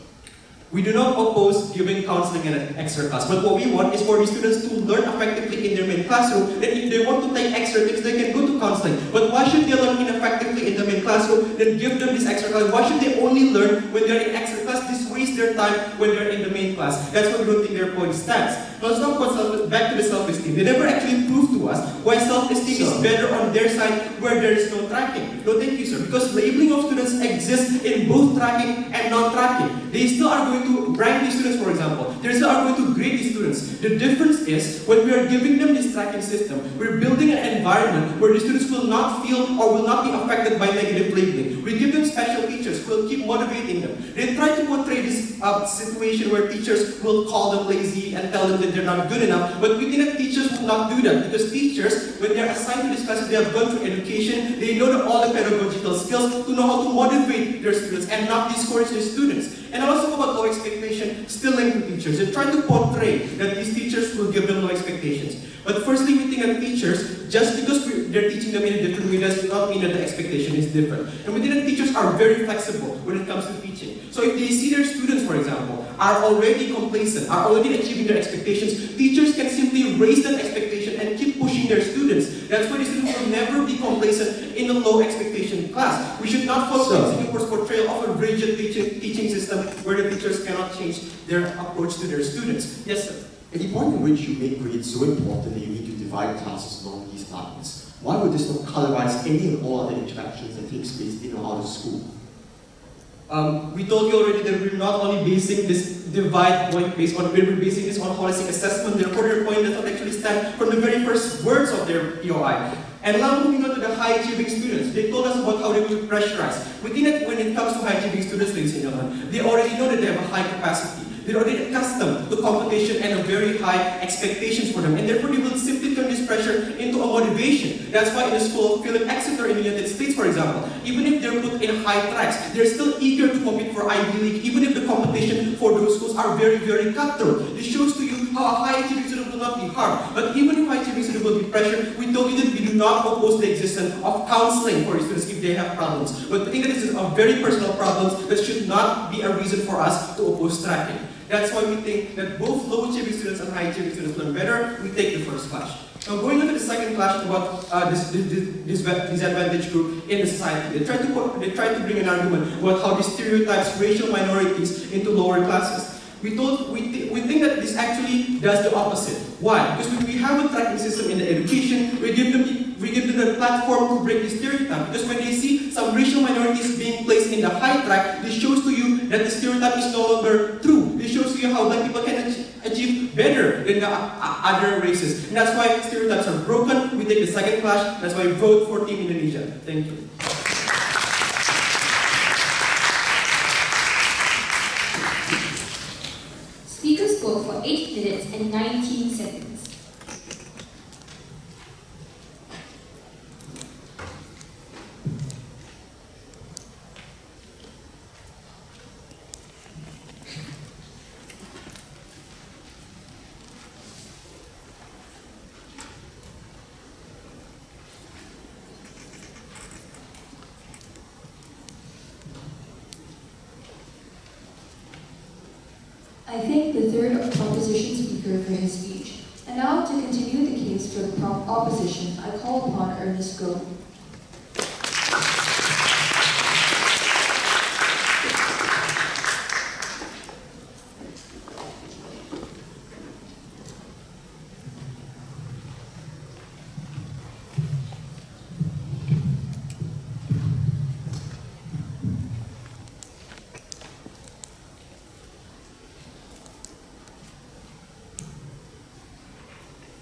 H: We do not oppose giving counseling in an extra class, but what we want is for the students to learn effectively in their main classroom, and if they want to take extra things, they can go to counseling. But why should they learn ineffectively in the main classroom, then give them this extra class? Why should they only learn when they're in extra class? This wastes their time when they're in the main class. That's why we don't think their point stands. Now let's talk about back to the self-esteem. They never actually proved to us why self-esteem is better on their side where there is no tracking. No, thank you, sir. Because labeling of students exists in both tracking and non-tracking. They still are going to rank these students, for example. They still are going to grade these students. The difference is when we are giving them this tracking system, we're building an environment where the students will not feel or will not be affected by negative labeling. We give them special teachers who will keep motivating them. They try to portray this situation where teachers will call them lazy and tell them that they're not good enough, but we think that teachers will not do that because teachers, when they're assigned to these classes, they have gone through education, they know all the pedagogical skills to know how to motivate their students and not discourage their students. And also about low expectation, still linked to teachers. They try to portray that these teachers will give them low expectations. But firstly, we think that teachers, just because they're teaching them in a different way, does not mean that the expectation is different. And we think that teachers are very flexible when it comes to teaching. So if they see their students, for example, are already complacent, are already achieving their expectations, teachers can simply raise that expectation and keep pushing their students. That's why the students will never be complacent in a low expectation class. We should not follow Singapore's portrayal of a rigid teaching system where the teachers cannot change their approach to their students. Yes, sir.
G: At the point in which you make grades so important that you need to divide classes along these lines, why would this not colorize any and all other interactions that takes place in or out of school?
H: We told you already that we're not only basing this divide point based on, we're basing this on holistic assessment. Therefore, their point does not actually stand from the very first words of their POI. And now moving on to the high-achieving students. They told us about how they will be pressurized. We think that when it comes to high-achieving students, ladies and gentlemen, they already know that they have a high capacity. They're already accustomed to competition and a very high expectations for them. And therefore, they will simply turn this pressure into a motivation. That's why in the school of Philip Exeter in the United States, for example, even if they're put in high tracks, they're still eager to compete for Ivy League, even if the competition for those schools are very, very cutthroat. This shows to you how a high-achieving student will not be harmed. But even if high-achieving student will be pressured, we told you that we do not oppose the existence of counseling for students if they have problems. But we think that this is a very personal problems that should not be a reason for us to oppose tracking. That's why we think that both low-achieving students and high-achieving students learn better. We take the first clash. Now going on to the second clash about this disadvantaged group in the society. They try to bring an argument about how this stereotypes racial minorities into lower classes. We think that this actually does the opposite. Why? Because when we have a tracking system in the education, we give them the platform to break the stereotype. Because when they see some racial minorities being placed in the high track, this shows to you that the stereotype is no longer true. This shows to you how black people can achieve better than the other races. And that's why stereotypes are broken. We take the second clash. That's why we vote for Team Indonesia. Thank you.
C: Speaker spoke for 8 minutes and 19 seconds.
D: I thank the third opposition speaker for his speech. And now, to continue the case for the opposition, I call upon Ernest Goh.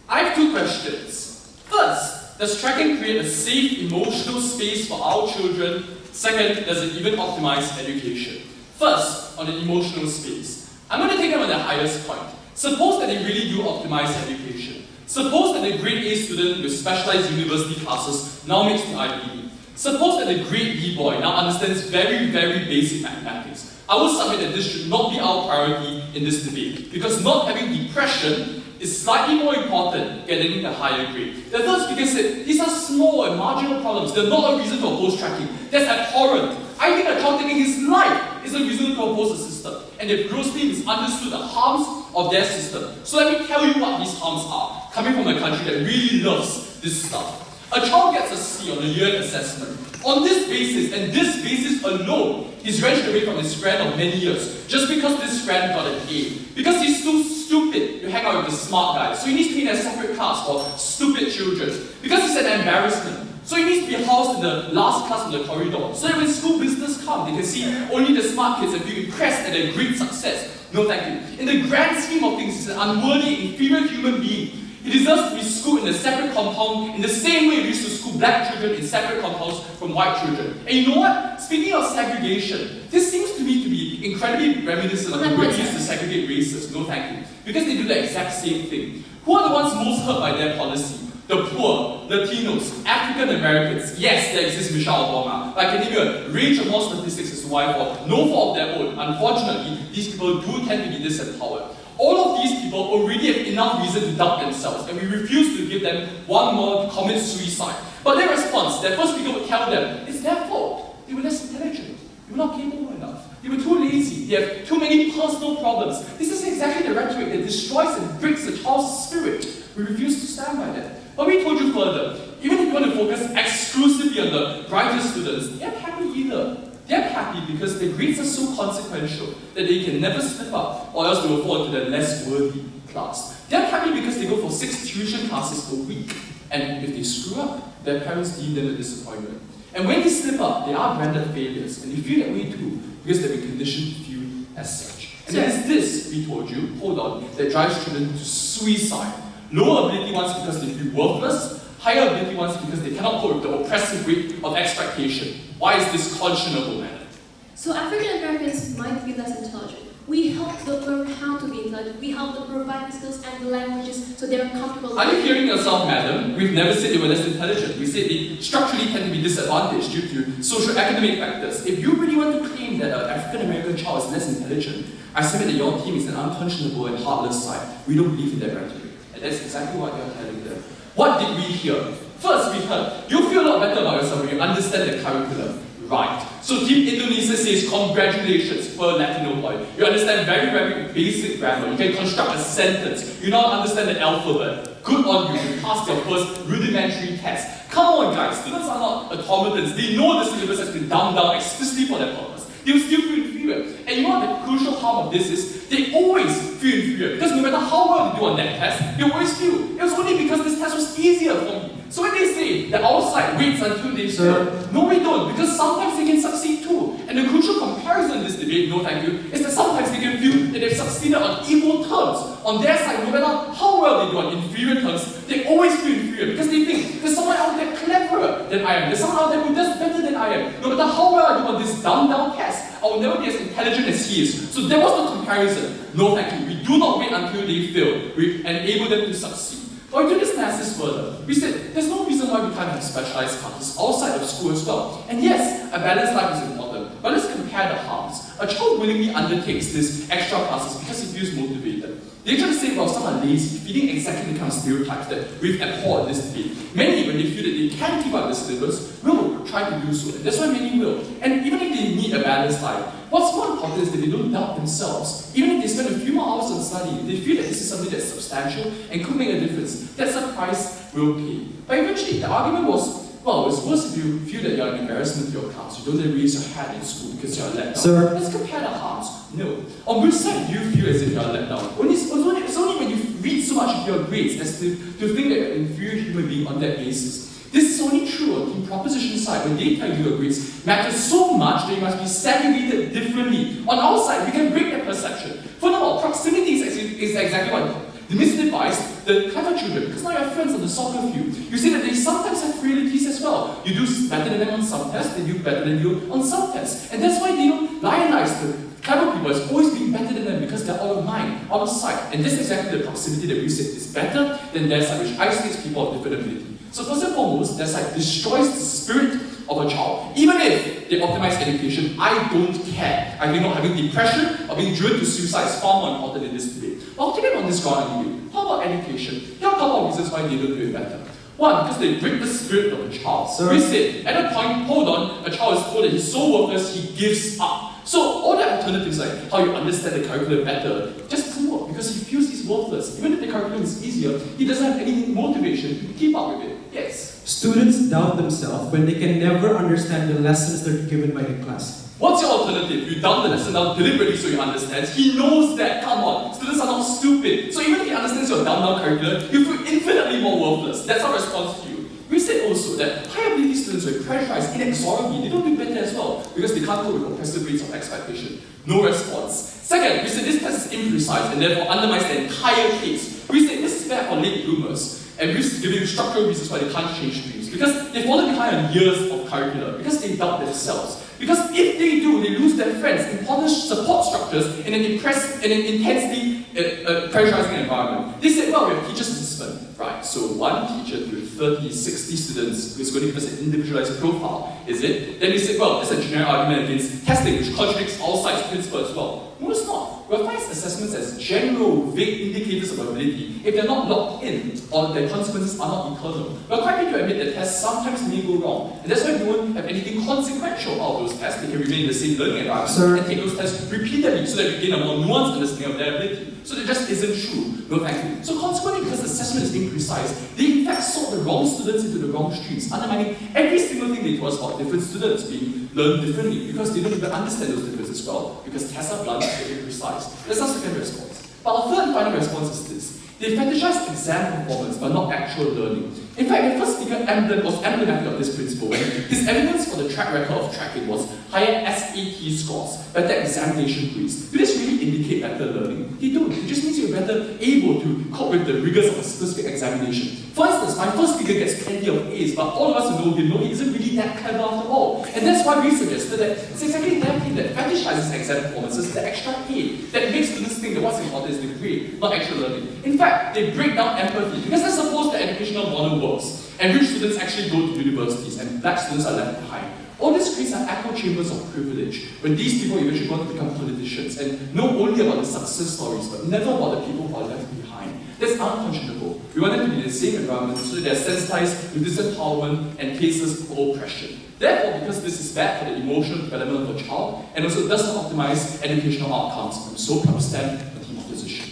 B: I have two questions. First, does tracking create a safe emotional space for our children? Second, does it even optimize education? First, on the emotional space. I'm going to take them on the highest point. Suppose that they really do optimize education. Suppose that the grade A student with specialized university classes now makes the IDN. Suppose that the grade B boy now understands very, very basic mathematics. I will submit that this should not be our priority in this debate, because not having depression is slightly more important than getting a higher grade. The third speaker said, these are small and marginal problems. They're not a reason to oppose tracking. That's abhorrent. I think a child taking his life is a reason to oppose the system. And they've grossly misunderstood the harms of their system. So let me tell you what these harms are, coming from a country that really loves this stuff. A child gets a C on the year-end assessment. On this basis, and this basis alone, he's wrenched away from his friend of many years, just because this friend got an A. Because he's too stupid to hang out with the smart guys, so he needs to be in a separate class for stupid children. Because he's an embarrassment, so he needs to be housed in the last class on the corridor, so that when school visitors come, they can see only the smart kids and feel impressed at their great success. No thank you. In the grand scheme of things, he's an unworthy, inferior human being. He deserves to be schooled in a separate compound in the same way we used to school black children in separate compounds from white children. And you know what? Speaking of segregation, this seems to me to be incredibly reminiscent of the way we used to segregate races. No thank you. Because they do the exact same thing. Who are the ones most hurt by their policy? The poor, Latinos, African Americans. Yes, there exists Michelle Obama, but I can give you a range of more statistics as to why, for no fault of their own, unfortunately, these people do tend to be disempowered. All of these people already have enough reason to doubt themselves, and we refuse to give them one more to commit suicide. But their response, their first speaker would tell them, it's their fault. They were less intelligent. They were not capable enough. They were too lazy. They have too many personal problems. This is exactly the rhetoric that destroys and breaks the child's spirit. We refuse to stand by that. But we told you further, even if you want to focus exclusively on the brighter students, they're not happy either. They're happy because their grades are so consequential that they can never slip up, or else they will fall into the less worthy class. They're happy because they go for 6 tuition classes per week, and if they screw up, their parents deem them a disappointment. And when they slip up, they are branded failures, and they feel that way too, because they've been conditioned to feel as such. And it is this, we told you, hold on, that drives children to suicide. Lower ability ones because they feel worthless, higher ability ones because they cannot cope with the oppressive weight of expectation. Why is this conscionable, madam?
A: So African Americans might be less intelligent. We help them learn how to be intelligent. We help them provide the skills and the languages so they're comfortable.
B: Are you hearing yourself, madam? We've never said they were less intelligent. We said they structurally tend to be disadvantaged due to social academic factors. If you really want to claim that an African American child is less intelligent, I submit that your team is an unconscionable and heartless side. We don't believe in that rhetoric. And that's exactly what you're telling them. What did we hear? First, we heard, you feel a lot better about yourself when you understand the curriculum. Right. So Team Indonesia says, congratulations, for Latino boy. You understand very, very basic grammar. You can construct a sentence. You now understand the alphabet. Good on you. You passed your first rudimentary test. Come on, guys. Students are not automatons. They know the syllabus has been dumbed down explicitly for that purpose. They will still feel inferior. And you know what the crucial harm of this is? They always feel inferior. Because no matter how well they do on that test, they always feel. It was only because this test was easier for me. So when they say that our side waits until they fail, no we don't, because sometimes they can succeed too. And the crucial comparison in this debate, no thank you, is that sometimes they can feel that they've succeeded on equal terms. On their side, no matter how well they do on inferior terms, they always feel inferior because they think there's someone out there cleverer than I am. There's someone out there who does better than I am. No matter how well I do on this dumbed down test, I will never be as intelligent as he is. So there was the comparison. No thank you. We do not wait until they fail. We enable them to succeed. But we do this analysis further. We said there's no reason why we can't have specialized classes outside of school as well. And yes, a balanced life is important, but let's compare the harms. A child willingly undertakes this extra classes because he feels motivated. They try to say, well, some are lazy, feeding exactly the kind of stereotypes that we've abhorred in this debate. Many, when they feel that they can keep up the syllabus, will try to do so. And that's why many will. And even if they need a balanced life, what's more important is that they don't doubt themselves. Even if they spend a few more hours on studying, they feel that this is something that's substantial and could make a difference. That's a price we'll pay. But eventually, the argument was, well, it's worse if you feel that you're an embarrassment to your class. You don't then raise your hand in school because you're let down.
H: Sir?
B: Let's compare the harms. No. On which side do you feel as if you're let down? It's only when you read so much of your grades as to think that you're an inferior human being on that basis. This is only true on the proposition side when they tell you your grades matter so much that you must be segregated differently. On our side, we can break that perception. Furthermore, proximity is exactly what demystify the clever children, because now you have friends on the soccer field. You see that they sometimes have frailties as well. You do better than them on some tests, they do better than you on some tests. And that's why they don't lionize the clever people as always being better than them because they're out of mind, out of sight. And this is exactly the proximity that we said is better than their side, which isolates people of different ability. So first and foremost, their side destroys the spirit of a child. Even if they optimize education, I don't care. I think not having depression or being driven to suicide is far more important in this debate. But I'll take it on this ground anyway. How about education? Here are a couple of reasons why they don't do it better. One, because they break the spirit of a child.
H: Sir?
B: We said, at a point, hold on, a child is told that he's so worthless, he gives up. So all the alternatives like how you understand the curriculum better just doesn't work because he feels he's worthless. Even if the curriculum is easier, he doesn't have any motivation to keep up with it. Yes?
H: Students doubt themselves when they can never understand the lessons they're given by the class.
B: What's your alternative? You dumb the lesson down deliberately so he understands. He knows that, come on. Students are not stupid. So even if he understands your dumbed down curriculum, you feel infinitely more worthless. That's our response to you. We said also that high ability students were pressurized inexorably. They don't do better as well because they can't cope with oppressive rates of expectation. No response. Second, we said this test is imprecise and therefore undermines the entire case. We said this is bad for late bloomers. And we've given you structural reasons why they can't change streams. Because they've fallen behind on years of curricula. Because they doubt themselves. Because if they do, they lose their friends, important support structures in an intensely pressurizing environment. They said, well, we have teachers assessment. Right, so one teacher to 30, 60 students who is going to give us an individualized profile, is it? Then we said, well, that's a generic argument against testing, which contradicts all sides principle as well. No, it's not. We apply assessments as general, vague indicators of ability if they're not locked in or their consequences are not eternal. We're quite ready to admit that tests sometimes may go wrong, and that's why we won't have anything consequential out of those tests. They can remain in the same learning environment and take those tests repeatedly so that we gain a more nuanced understanding of their ability. So that just isn't true. No thank you. So consequently, because the assessment is imprecise, they in fact sort the wrong students into the wrong streams, undermining every single thing they told us about different students being learned differently because they don't even understand those differences well, because tests are blunt and imprecise. That's our second response. But our third and final response is this. They fetishize exam performance, but not actual learning. In fact, the first speaker was emblematic of this principle when his evidence for the track record of tracking was higher SAT scores, better examination grades. Do this really actually indicate better learning. They don't. It just means you're better able to cope with the rigors of a specific examination. For instance, my first speaker gets plenty of A's, but all of us who know him know he isn't really that clever after all. And that's why we suggested that it's exactly that thing that fetishizes exam performances, the extra A, that makes students think that what's important is the grade, not actual learning. In fact, they break down empathy, because that's supposed the educational model works. And rich students actually go to universities, and black students are left behind. All this creates an echo chambers of privilege, when these people eventually go on to become politicians and know only about the success stories, but never about the people who are left behind. That's unconscionable. We want them to be in the same environment so that they're sensitized with disempowerment and cases of oppression. Therefore, because this is bad for the emotional development of a child, and also does not optimize educational outcomes, I'm so proud to stand on Team Opposition.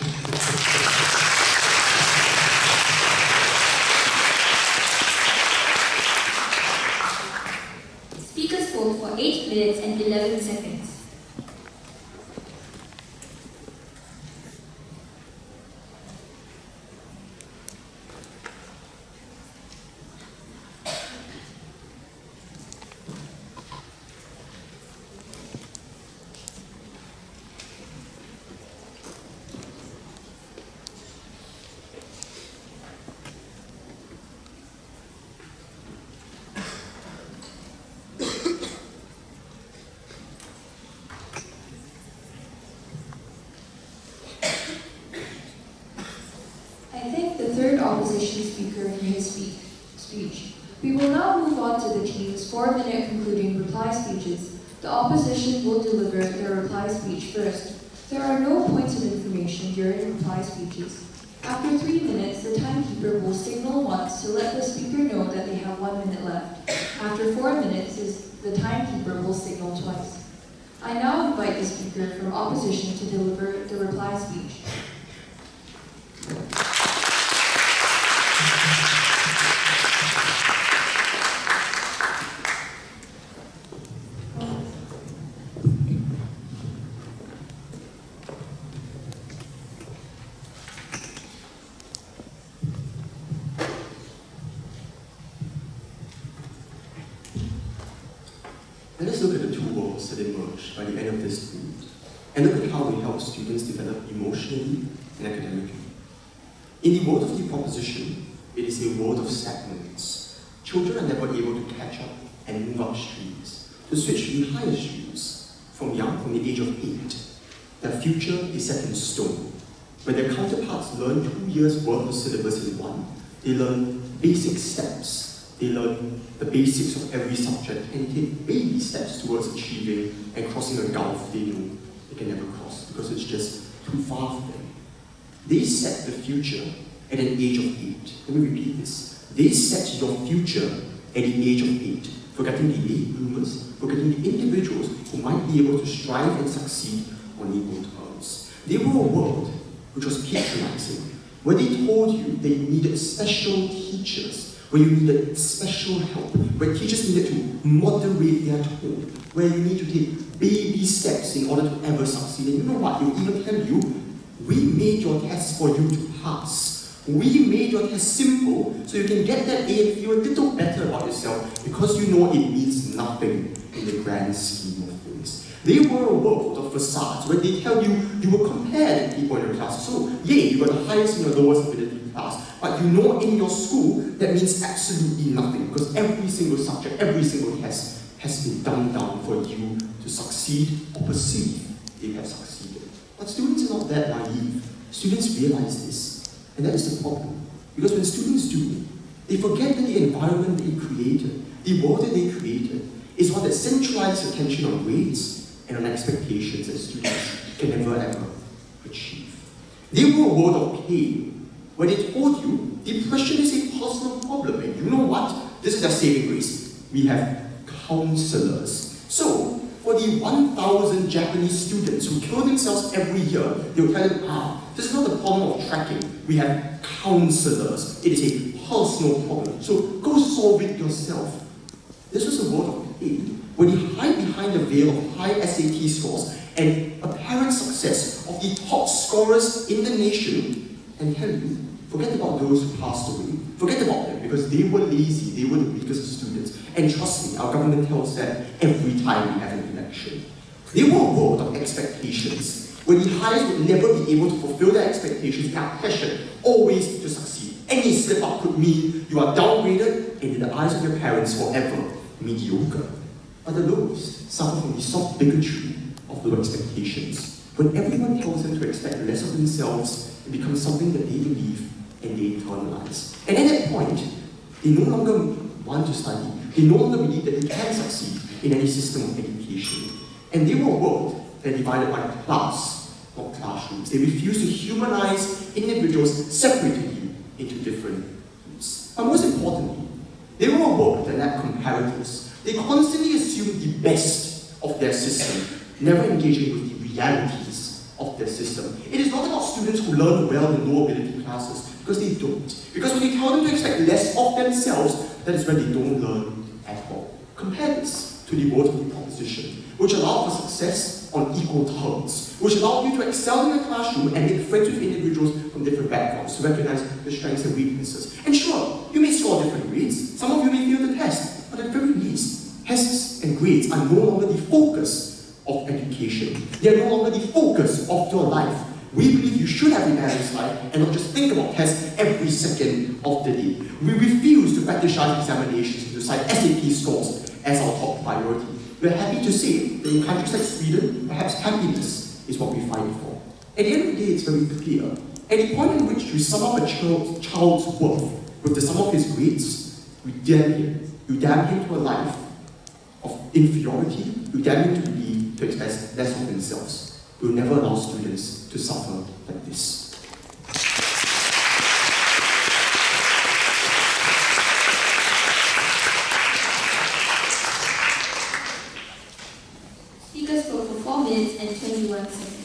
C: Speaker spoke for 8 minutes and 11 seconds.
D: Opposition speaker for his speech. We will now move on to the team's 4-minute concluding reply speeches. The opposition will deliver their reply speech first. There are no points of information during reply speeches. After 3 minutes, the timekeeper will signal once to let the speaker know that they have 1 minute left. After 4 minutes, the timekeeper will signal twice. I now invite the speaker from opposition to deliver the reply speech.
G: And let's look at the two worlds that emerge by the end of this debate, and look at how we help students develop emotionally and academically. In the world of the proposition, it is a world of stagnance. Children are never able to catch up and move up streams, to switch to the higher streams, from the age of 8. Their future is set in stone. When their counterparts learn 2 years' worth of syllabus in one, they learn basic steps. They learn the basics of every subject and take baby steps towards achieving and crossing a gulf they know they can never cross because it's just too far for them. They set the future at an age of 8. Let me repeat this. They set your future at the age of 8, forgetting the late bloomers, forgetting the individuals who might be able to strive and succeed on equal terms. They were a world which was patronizing, where they told you they needed special teachers, where you needed special help, where teachers needed to moderate their tone, where you need to take baby steps in order to ever succeed. And you know what? They'll even tell you, we made your tests for you to pass. We made your test simple so you can get that A and feel a little better about yourself because you know it means nothing in the grand scheme of things. They were a world of facades where they tell you you were compared to people in your class. So, yay, you got the highest and your lowest ability class. But you know in your school, that means absolutely nothing because every single subject, every single test has been dumbed down for you to succeed or perceive they have succeeded. But students are not that naive. Students realize this, and that is the problem. Because when students do, they forget that the environment they created, the world that they created, is one that centralizes attention on grades and on expectations that students can never ever achieve. They were a world of pain, where they told you depression is a personal problem, and you know what? This is their saving grace. We have counselors. So, for the 1,000 Japanese students who kill themselves every year, they will tell them, this is not the problem of tracking. We have counselors. It is a personal problem. So go solve it yourself. This was a world of pain, where they hide behind the veil of high SAT scores and apparent success of the top scorers in the nation, and tell you, forget about those who passed away. Forget about them, because they were lazy, they were the weakest students. And trust me, our government tells that every time we have an election. They were a world of expectations, where the highest would never be able to fulfill their expectations and are pressured always to succeed. Any slip-up could mean you are downgraded and in the eyes of your parents forever mediocre. But the lowest suffer from the soft bigotry of low expectations. When everyone tells them to expect less of themselves, it becomes something that they believe and they internalize. And at that point, they no longer want to study. They no longer believe that they can succeed in any system of education. And they were a world that divided by class, not classrooms. They refuse to humanize individuals separating you into different groups. But most importantly, they were a world that lacked comparators. They constantly assumed the best of their system, never engaging with the realities of their system. It is not about students who learn well in low ability classes, because they don't. Because when you tell them to expect less of themselves, that is when they don't learn at all. Compare this to the world of the proposition, which allowed for success on equal terms, which allowed you to excel in the classroom and make friends with individuals from different backgrounds to recognize the strengths and weaknesses. And sure, you may score different grades, some of you may fail the test, but at the very least, tests and grades are no longer the focus of education. They are no longer the focus of your life. We believe you should have a balanced life and not just think about tests every second of the day. We refuse to fetishize examinations and to cite SAT scores as our top priority. We're happy to say that in countries like Sweden, perhaps happiness is what we fight for. At the end of the day, it's very clear. At the point in which you sum up a child's worth with the sum of his grades, you damn him. You damn him to a life of inferiority. You damn him to believe to expect less of themselves. We'll never allow students to suffer like this.
C: Speakers spoke for 4 minutes and 21 seconds.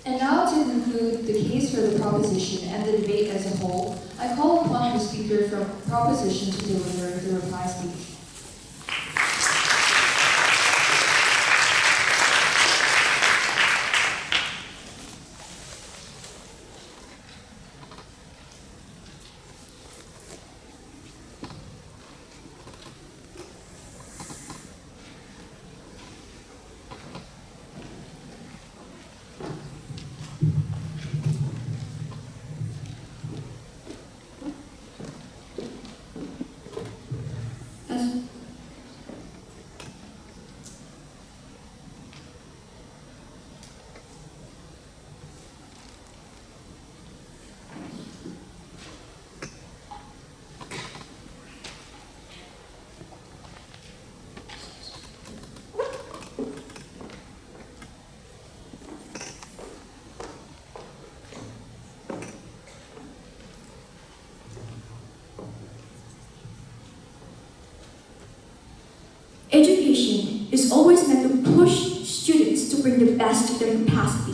D: And now to conclude the case for the proposition and the debate as a whole, I call upon the speaker from proposition to deliver the reply speech.
F: Education is always meant to push students to bring the best of their capacity.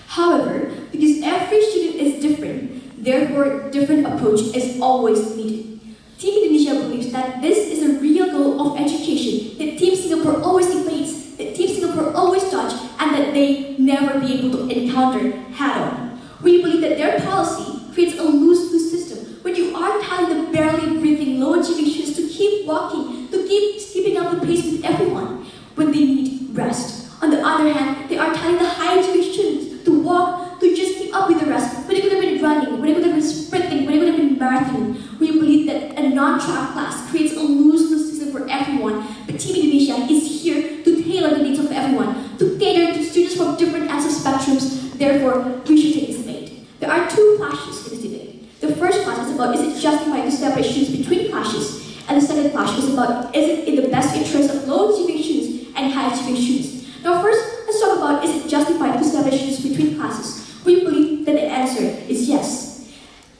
F: However, because every student is different, therefore different approach is always needed. Team Indonesia believes that this is a real goal of education that Team Singapore always debates, that Team Singapore always dodge, and that they never be able to encounter head-on. We believe that their policy creates a lose-lose system when you are telling the barely breathing, low-achieving students to keep walking, to keep keeping up the pace with everyone when they need rest. On the other hand, they are telling the high-achieving students to walk, to just keep up with the rest, when they could have been running, when they could have been sprinting, when they could have been marathoning. We believe that a non-track class creates a lose-lose system for everyone, but Team Indonesia is here to tailor the needs of everyone, to cater to students from different ends of spectrums. Therefore, we should take this debate. There are two clashes in this debate. The first clash is about, is it justified to separate students between classes? And the second clash is about, is it in the best interest of low-achieving students and high-achieving students? Now first, let's talk about, is it justified to separate students between classes? We believe that the answer is yes.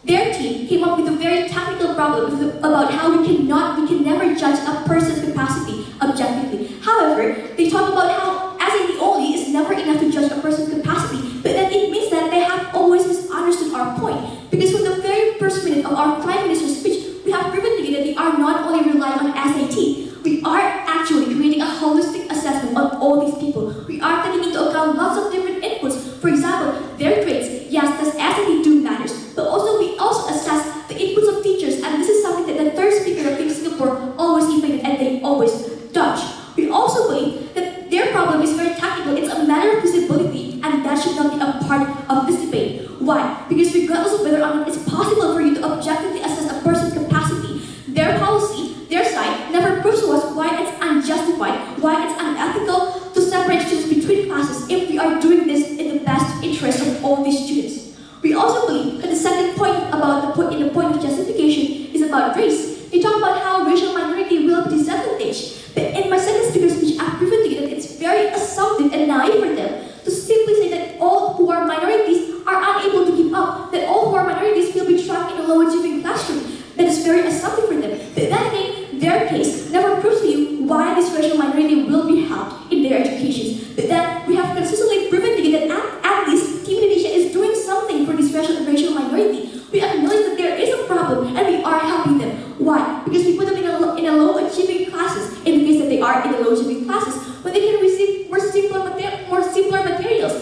F: Their team came up with a very technical problem about how we can never judge a person's capacity objectively. However, they talk about how SAT only is never enough to judge a person's capacity, but that it means that they have always misunderstood our point. Because from the very first minute of our Prime Minister's speech, we have proven to you that we are not only relying on SAT, we are actually creating a holistic assessment of all these people. We are taking into account lots of different inputs. For example, their grades, yes, does SAT do matters, but also we also spade. Why? Because regardless of whether or not it's possible for you to objectively assess a person's capacity, their policy, their side, never proves to us why it's unjustified, why it's unethical to separate students between classes if we are doing this in the best interest of all these students. We also believe that the second point about in the point of justification is about race. They talk about how racial minority will be disadvantaged. But in my second speaker speech, I've proven to you that it's very assumptive and naive for them to simply say that all who are minorities are unable to keep up, that all who are minorities will be trapped in a low achieving classroom. That is very assumptive for them. But that again, their case never proves to you why this racial minority will be helped in their educations. But then we have consistently proven to you that at least Team Indonesia is doing something for this racial minority. We acknowledge that there is a problem and we are helping them. Why? Because we put them in a low achieving classes. In the case that they are in the low achieving classes, when they can receive more simpler materials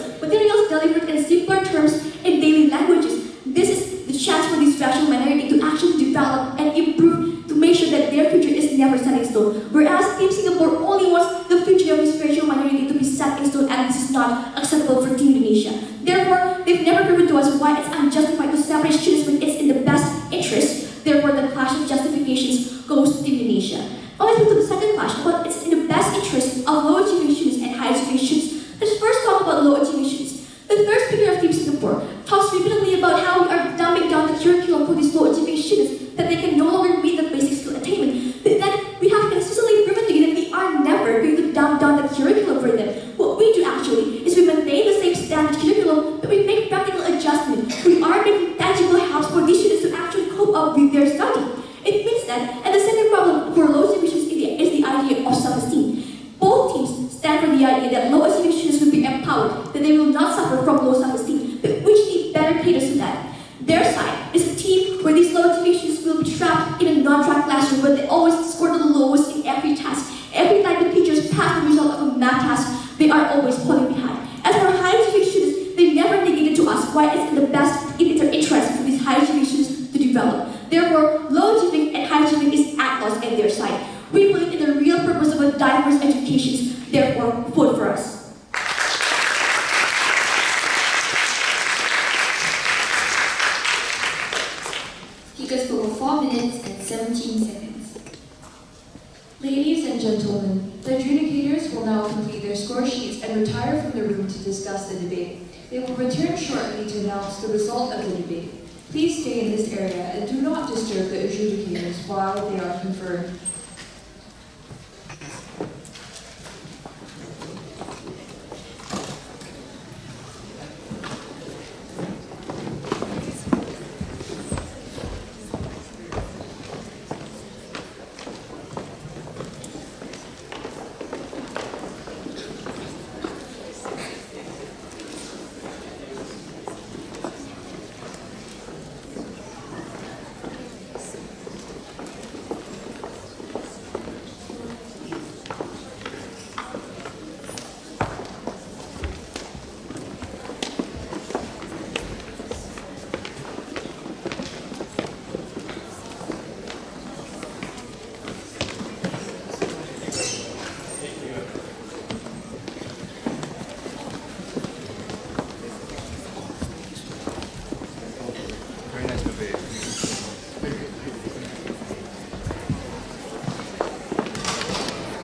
F: delivered in simpler terms in daily languages. This is the chance for this racial minority to actually develop and improve to make sure that their future is never set in stone. Whereas Team Singapore only wants the future of this racial minority to be set in stone, and this is not acceptable for Team Indonesia. Therefore, they've never proven to us why it's unjustified to separate students when it's in the best interest. Therefore, the clash of justifications goes to Team Indonesia. Now let's move to the second clash, but it's in the best interest of low achieving students and high achieving students. Let's first talk about low achieving students. The third speaker of Team Singapore talks repeatedly about how we are dumbing down the curriculum for these low achieving students, that they can no longer meet the basic skill attainment. But then we have consistently proven to you that we are never going to dumb down the curriculum for them. What we do actually is we maintain the same standard curriculum, but we make practical adjustments. We are making tangible helps for these students to actually cope up with their study. It means that, and the second problem for low achieving students is the idea of self-esteem. Both teams stand for the idea that low achieving students will be empowered, that they will not suffer from low self-esteem, but which need better caters to that. Their side is a team where these low achieving students will be trapped in a non-track classroom where they always score the lowest in every task. Every time the teachers pass the result of a math task, they are always falling behind. As for high achieving students, they never negated to us why it's in the best interest for these high achieving students to develop. Therefore, low achieving and high achieving is at loss at their side. We believe in the real purpose of a diverse education. Therefore, vote for us.
C: Speakers spoke for 4 minutes and 17 seconds.
D: Ladies and gentlemen, the adjudicators will now complete their score sheets and retire from the room to discuss the debate. They will return shortly to announce the result of the debate. Please stay in this area and do not disturb the adjudicators while they are conferring.